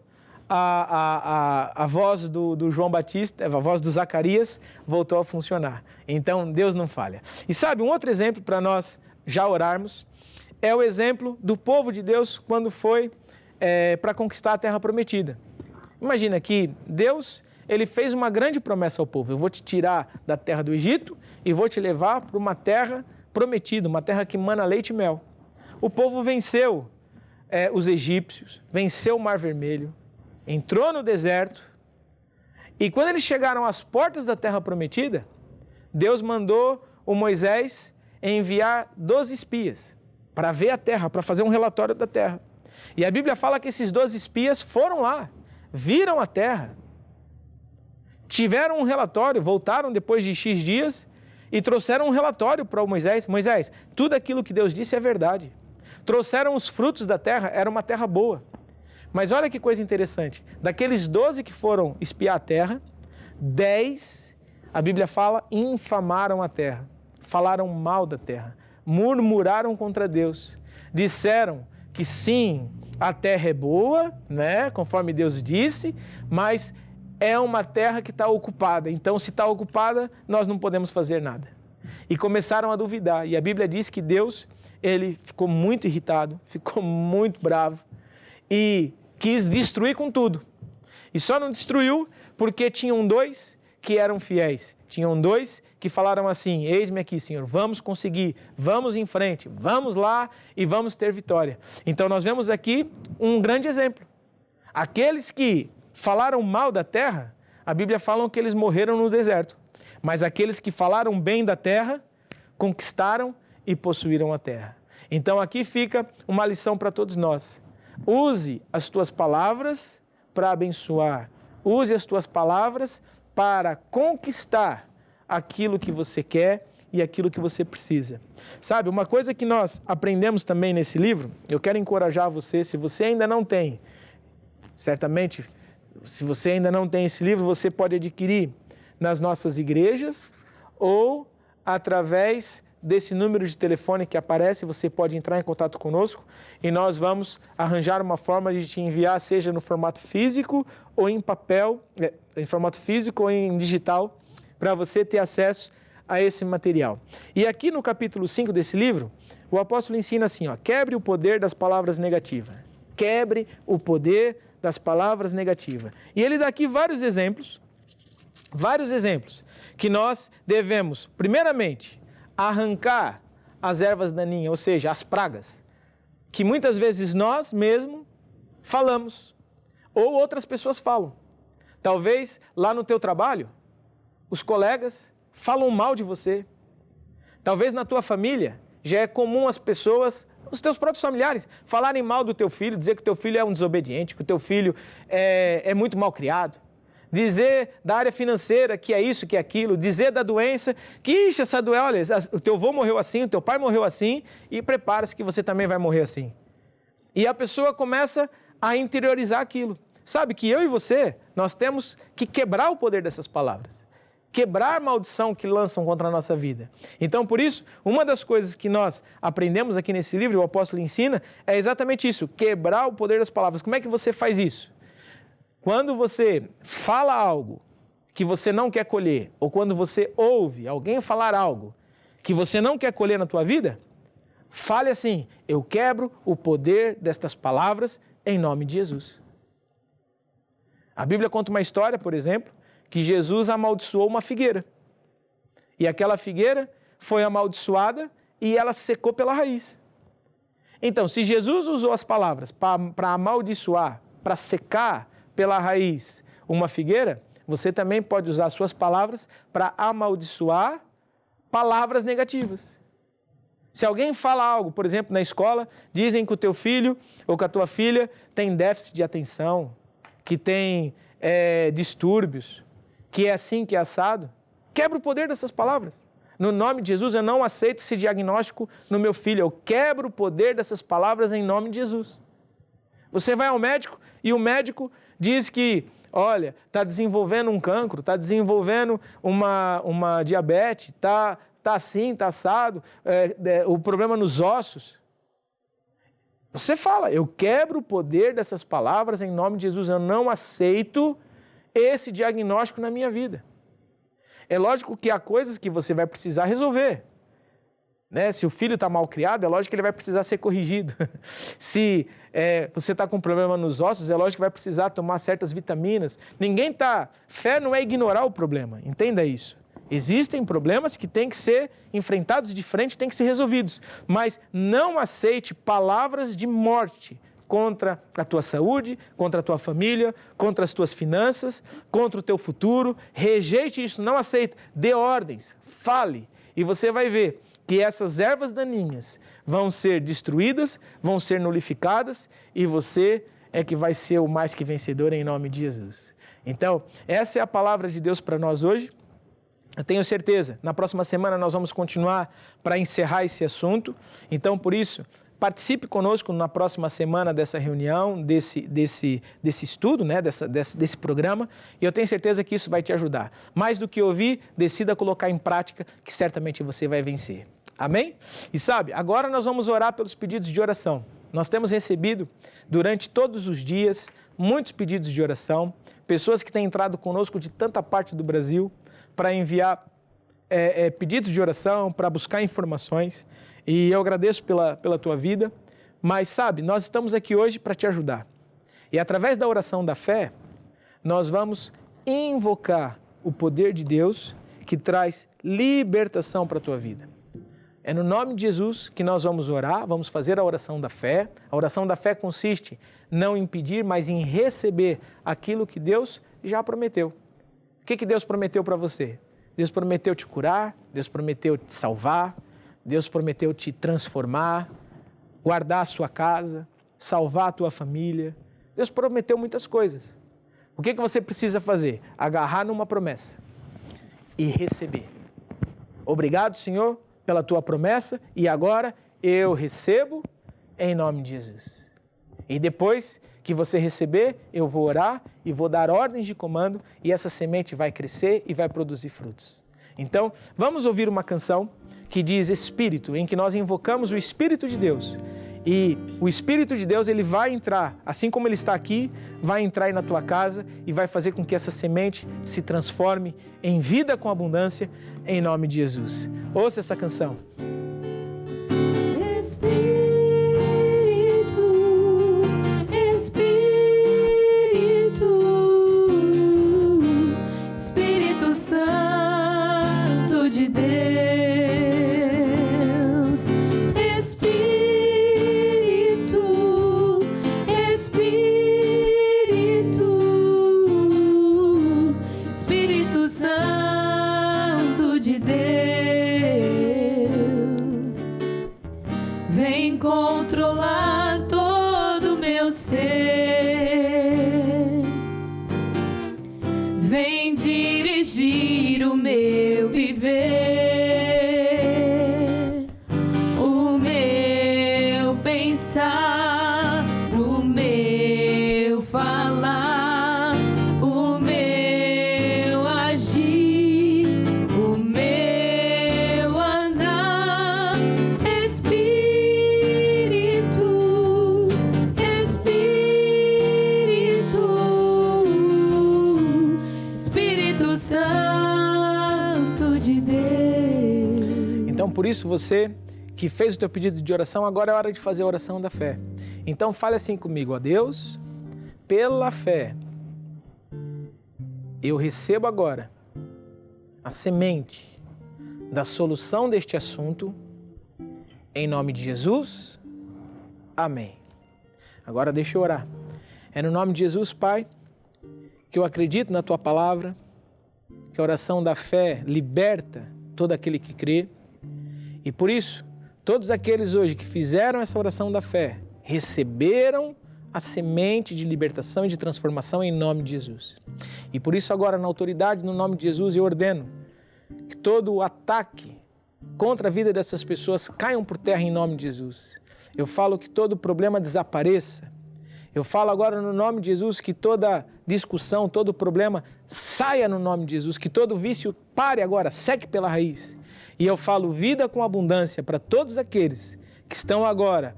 a voz do João Batista, a voz do Zacarias, voltou a funcionar. Então, Deus não falha. E sabe, um outro exemplo para nós já orarmos, é o exemplo do povo de Deus quando foi para conquistar a terra prometida. Imagina que Deus, Ele fez uma grande promessa ao povo. Eu vou te tirar da terra do Egito e vou te levar para uma terra prometida, uma terra que mana leite e mel. O povo venceu os egípcios, venceu o Mar Vermelho, entrou no deserto e quando eles chegaram às portas da terra prometida, Deus mandou o Moisés enviar 12 espias para ver a terra, para fazer um relatório da terra. E a Bíblia fala que esses 12 espias foram lá, viram a terra, tiveram um relatório, voltaram depois de X dias e trouxeram um relatório para o Moisés. Moisés, tudo aquilo que Deus disse é verdade. Trouxeram os frutos da terra, era uma terra boa. Mas olha que coisa interessante, daqueles 12 que foram espiar a terra, 10, a Bíblia fala, infamaram a terra, falaram mal da terra, murmuraram contra Deus, disseram que sim, a terra é boa, né, conforme Deus disse, mas é uma terra que está ocupada, então se está ocupada, nós não podemos fazer nada. E começaram a duvidar, e a Bíblia diz que Deus, Ele ficou muito irritado, ficou muito bravo, e quis destruir com tudo. E só não destruiu porque tinham 2 que eram fiéis. Tinham 2 que falaram assim, eis-me aqui, Senhor, vamos conseguir, vamos em frente, vamos lá e vamos ter vitória. Então nós vemos aqui um grande exemplo. Aqueles que falaram mal da terra, a Bíblia fala que eles morreram no deserto. Mas aqueles que falaram bem da terra, conquistaram e possuíram a terra. Então aqui fica uma lição para todos nós. Use as tuas palavras para abençoar. Use as tuas palavras para conquistar aquilo que você quer e aquilo que você precisa. Sabe, uma coisa que nós aprendemos também nesse livro, eu quero encorajar você, se você ainda não tem, certamente, se você ainda não tem esse livro, você pode adquirir nas nossas igrejas ou através desse número de telefone que aparece, você pode entrar em contato conosco e nós vamos arranjar uma forma de te enviar, seja no formato físico ou em papel, em formato físico ou em digital, para você ter acesso a esse material. E aqui no capítulo 5 desse livro, o apóstolo ensina assim, ó, quebre o poder das palavras negativas. Quebre o poder das palavras negativas. E ele dá aqui vários exemplos, que nós devemos, primeiramente, arrancar as ervas daninhas, ou seja, as pragas, que muitas vezes nós mesmos falamos, ou outras pessoas falam. Talvez lá no teu trabalho, os colegas falam mal de você. Talvez na tua família, já é comum as pessoas, os teus próprios familiares, falarem mal do teu filho, dizer que o teu filho é um desobediente, que o teu filho é muito mal criado. Dizer da área financeira que é isso, que é aquilo, dizer da doença, que ixi, essa doença, olha, o teu avô morreu assim, o teu pai morreu assim, e prepara-se que você também vai morrer assim. E a pessoa começa a interiorizar aquilo. Sabe que eu e você, nós temos que quebrar o poder dessas palavras. Quebrar a maldição que lançam contra a nossa vida. Então, por isso, uma das coisas que nós aprendemos aqui nesse livro, o apóstolo ensina, é exatamente isso, quebrar o poder das palavras. Como é que você faz isso? Quando você fala algo que você não quer colher, ou quando você ouve alguém falar algo que você não quer colher na tua vida, fale assim, eu quebro o poder destas palavras em nome de Jesus. A Bíblia conta uma história, por exemplo, que Jesus amaldiçoou uma figueira. E aquela figueira foi amaldiçoada e ela secou pela raiz. Então, se Jesus usou as palavras para amaldiçoar, para secar pela raiz uma figueira, você também pode usar suas palavras para amaldiçoar palavras negativas. Se alguém fala algo, por exemplo, na escola, dizem que o teu filho ou que a tua filha tem déficit de atenção, que tem distúrbios, que é assim, que é assado, quebra o poder dessas palavras. No nome de Jesus, eu não aceito esse diagnóstico no meu filho, eu quebro o poder dessas palavras em nome de Jesus. Você vai ao médico e o médico diz que, olha, está desenvolvendo um cancro, está desenvolvendo uma diabetes, está assim, está assado, o problema nos ossos. Você fala, eu quebro o poder dessas palavras em nome de Jesus, eu não aceito esse diagnóstico na minha vida. É lógico que há coisas que você vai precisar resolver. Né? Se o filho está mal criado, é lógico que ele vai precisar ser corrigido. Se você está com problema nos ossos, é lógico que vai precisar tomar certas vitaminas. Fé não é ignorar o problema, entenda isso. Existem problemas que têm que ser enfrentados de frente, têm que ser resolvidos. Mas não aceite palavras de morte contra a tua saúde, contra a tua família, contra as tuas finanças, contra o teu futuro. Rejeite isso, não aceite. Dê ordens, fale. E você vai ver que essas ervas daninhas vão ser destruídas, vão ser nulificadas e você é que vai ser o mais que vencedor em nome de Jesus. Então, essa é a palavra de Deus para nós hoje. Eu tenho certeza, na próxima semana nós vamos continuar para encerrar esse assunto. Então, por isso, participe conosco na próxima semana dessa reunião, desse estudo, né? desse programa, e eu tenho certeza que isso vai te ajudar. Mais do que ouvir, decida colocar em prática, que certamente você vai vencer. Amém? E sabe, agora nós vamos orar pelos pedidos de oração. Nós temos recebido, durante todos os dias, muitos pedidos de oração, pessoas que têm entrado conosco de tanta parte do Brasil, para enviar pedidos de oração, para buscar informações, e eu agradeço pela tua vida, mas sabe, nós estamos aqui hoje para te ajudar. E através da oração da fé, nós vamos invocar o poder de Deus que traz libertação para a tua vida. É no nome de Jesus que nós vamos orar, vamos fazer a oração da fé. A oração da fé consiste não em pedir, mas em receber aquilo que Deus já prometeu. O que Deus prometeu para você? Deus prometeu te curar, Deus prometeu te salvar, Deus prometeu te transformar, guardar a sua casa, salvar a tua família. Deus prometeu muitas coisas. O que você precisa fazer? Agarrar numa promessa e receber. Obrigado, Senhor, pela tua promessa e agora eu recebo em nome de Jesus. E depois que você receber, eu vou orar e vou dar ordens de comando e essa semente vai crescer e vai produzir frutos. Então, vamos ouvir uma canção que diz Espírito, em que nós invocamos o Espírito de Deus. E o Espírito de Deus, ele vai entrar, assim como ele está aqui, vai entrar aí na tua casa e vai fazer com que essa semente se transforme em vida com abundância, em nome de Jesus. Ouça essa canção. Espírito Santo de Deus. Controlar todo o meu ser, vem dirigir o meu viver, o meu pensar, o meu falar, o meu agir, o meu andar. Então, por isso, você que fez o teu pedido de oração, agora é hora de fazer a oração da fé. Então, fale assim comigo: ó Deus, pela fé, eu recebo agora a semente da solução deste assunto, em nome de Jesus, amém. Agora deixa eu orar. É no nome de Jesus, Pai, que eu acredito na Tua palavra, que a oração da fé liberta todo aquele que crê. E por isso, todos aqueles hoje que fizeram essa oração da fé, receberam a semente de libertação e de transformação em nome de Jesus. E por isso agora, na autoridade, no nome de Jesus, eu ordeno que todo o ataque contra a vida dessas pessoas caiam por terra em nome de Jesus. Eu falo que todo problema desapareça. Eu falo agora no nome de Jesus que toda discussão, todo problema saia no nome de Jesus, que todo vício pare agora, seque pela raiz. E eu falo vida com abundância para todos aqueles que estão agora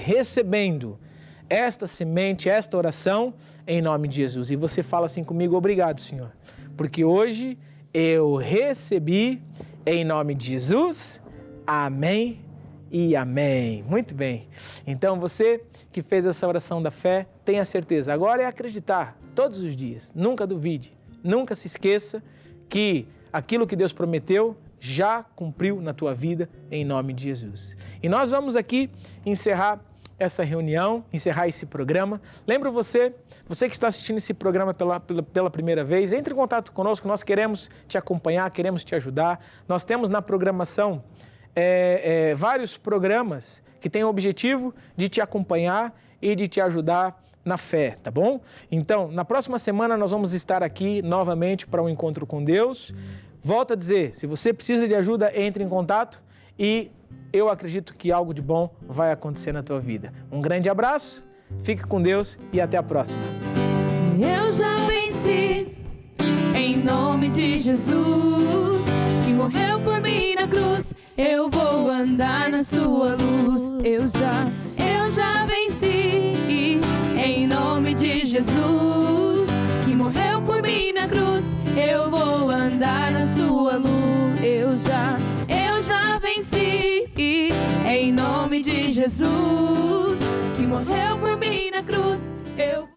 recebendo esta semente, esta oração, em nome de Jesus. E você fala assim comigo: obrigado, Senhor, porque hoje eu recebi em nome de Jesus. Amém e amém. Muito bem. Então você que fez essa oração da fé, tenha certeza. Agora é acreditar todos os dias. Nunca duvide, nunca se esqueça que aquilo que Deus prometeu já cumpriu na tua vida, em nome de Jesus. E nós vamos aqui encerrar essa reunião, encerrar esse programa. Lembro você que está assistindo esse programa pela primeira vez, entre em contato conosco, nós queremos te acompanhar, queremos te ajudar. Nós temos na programação vários programas que têm o objetivo de te acompanhar e de te ajudar na fé, tá bom? Então, na próxima semana nós vamos estar aqui novamente para um encontro com Deus. Volto a dizer, se você precisa de ajuda, entre em contato e eu acredito que algo de bom vai acontecer na tua vida. Um grande abraço, fique com Deus e até a próxima. Eu já venci, em nome de Jesus, que morreu por mim na cruz. Eu vou andar na sua luz. Eu já venci, em nome de Jesus, que morreu por mim na cruz. Eu vou andar na sua luz. Eu já venci, em nome de Jesus, que morreu por mim na cruz. Eu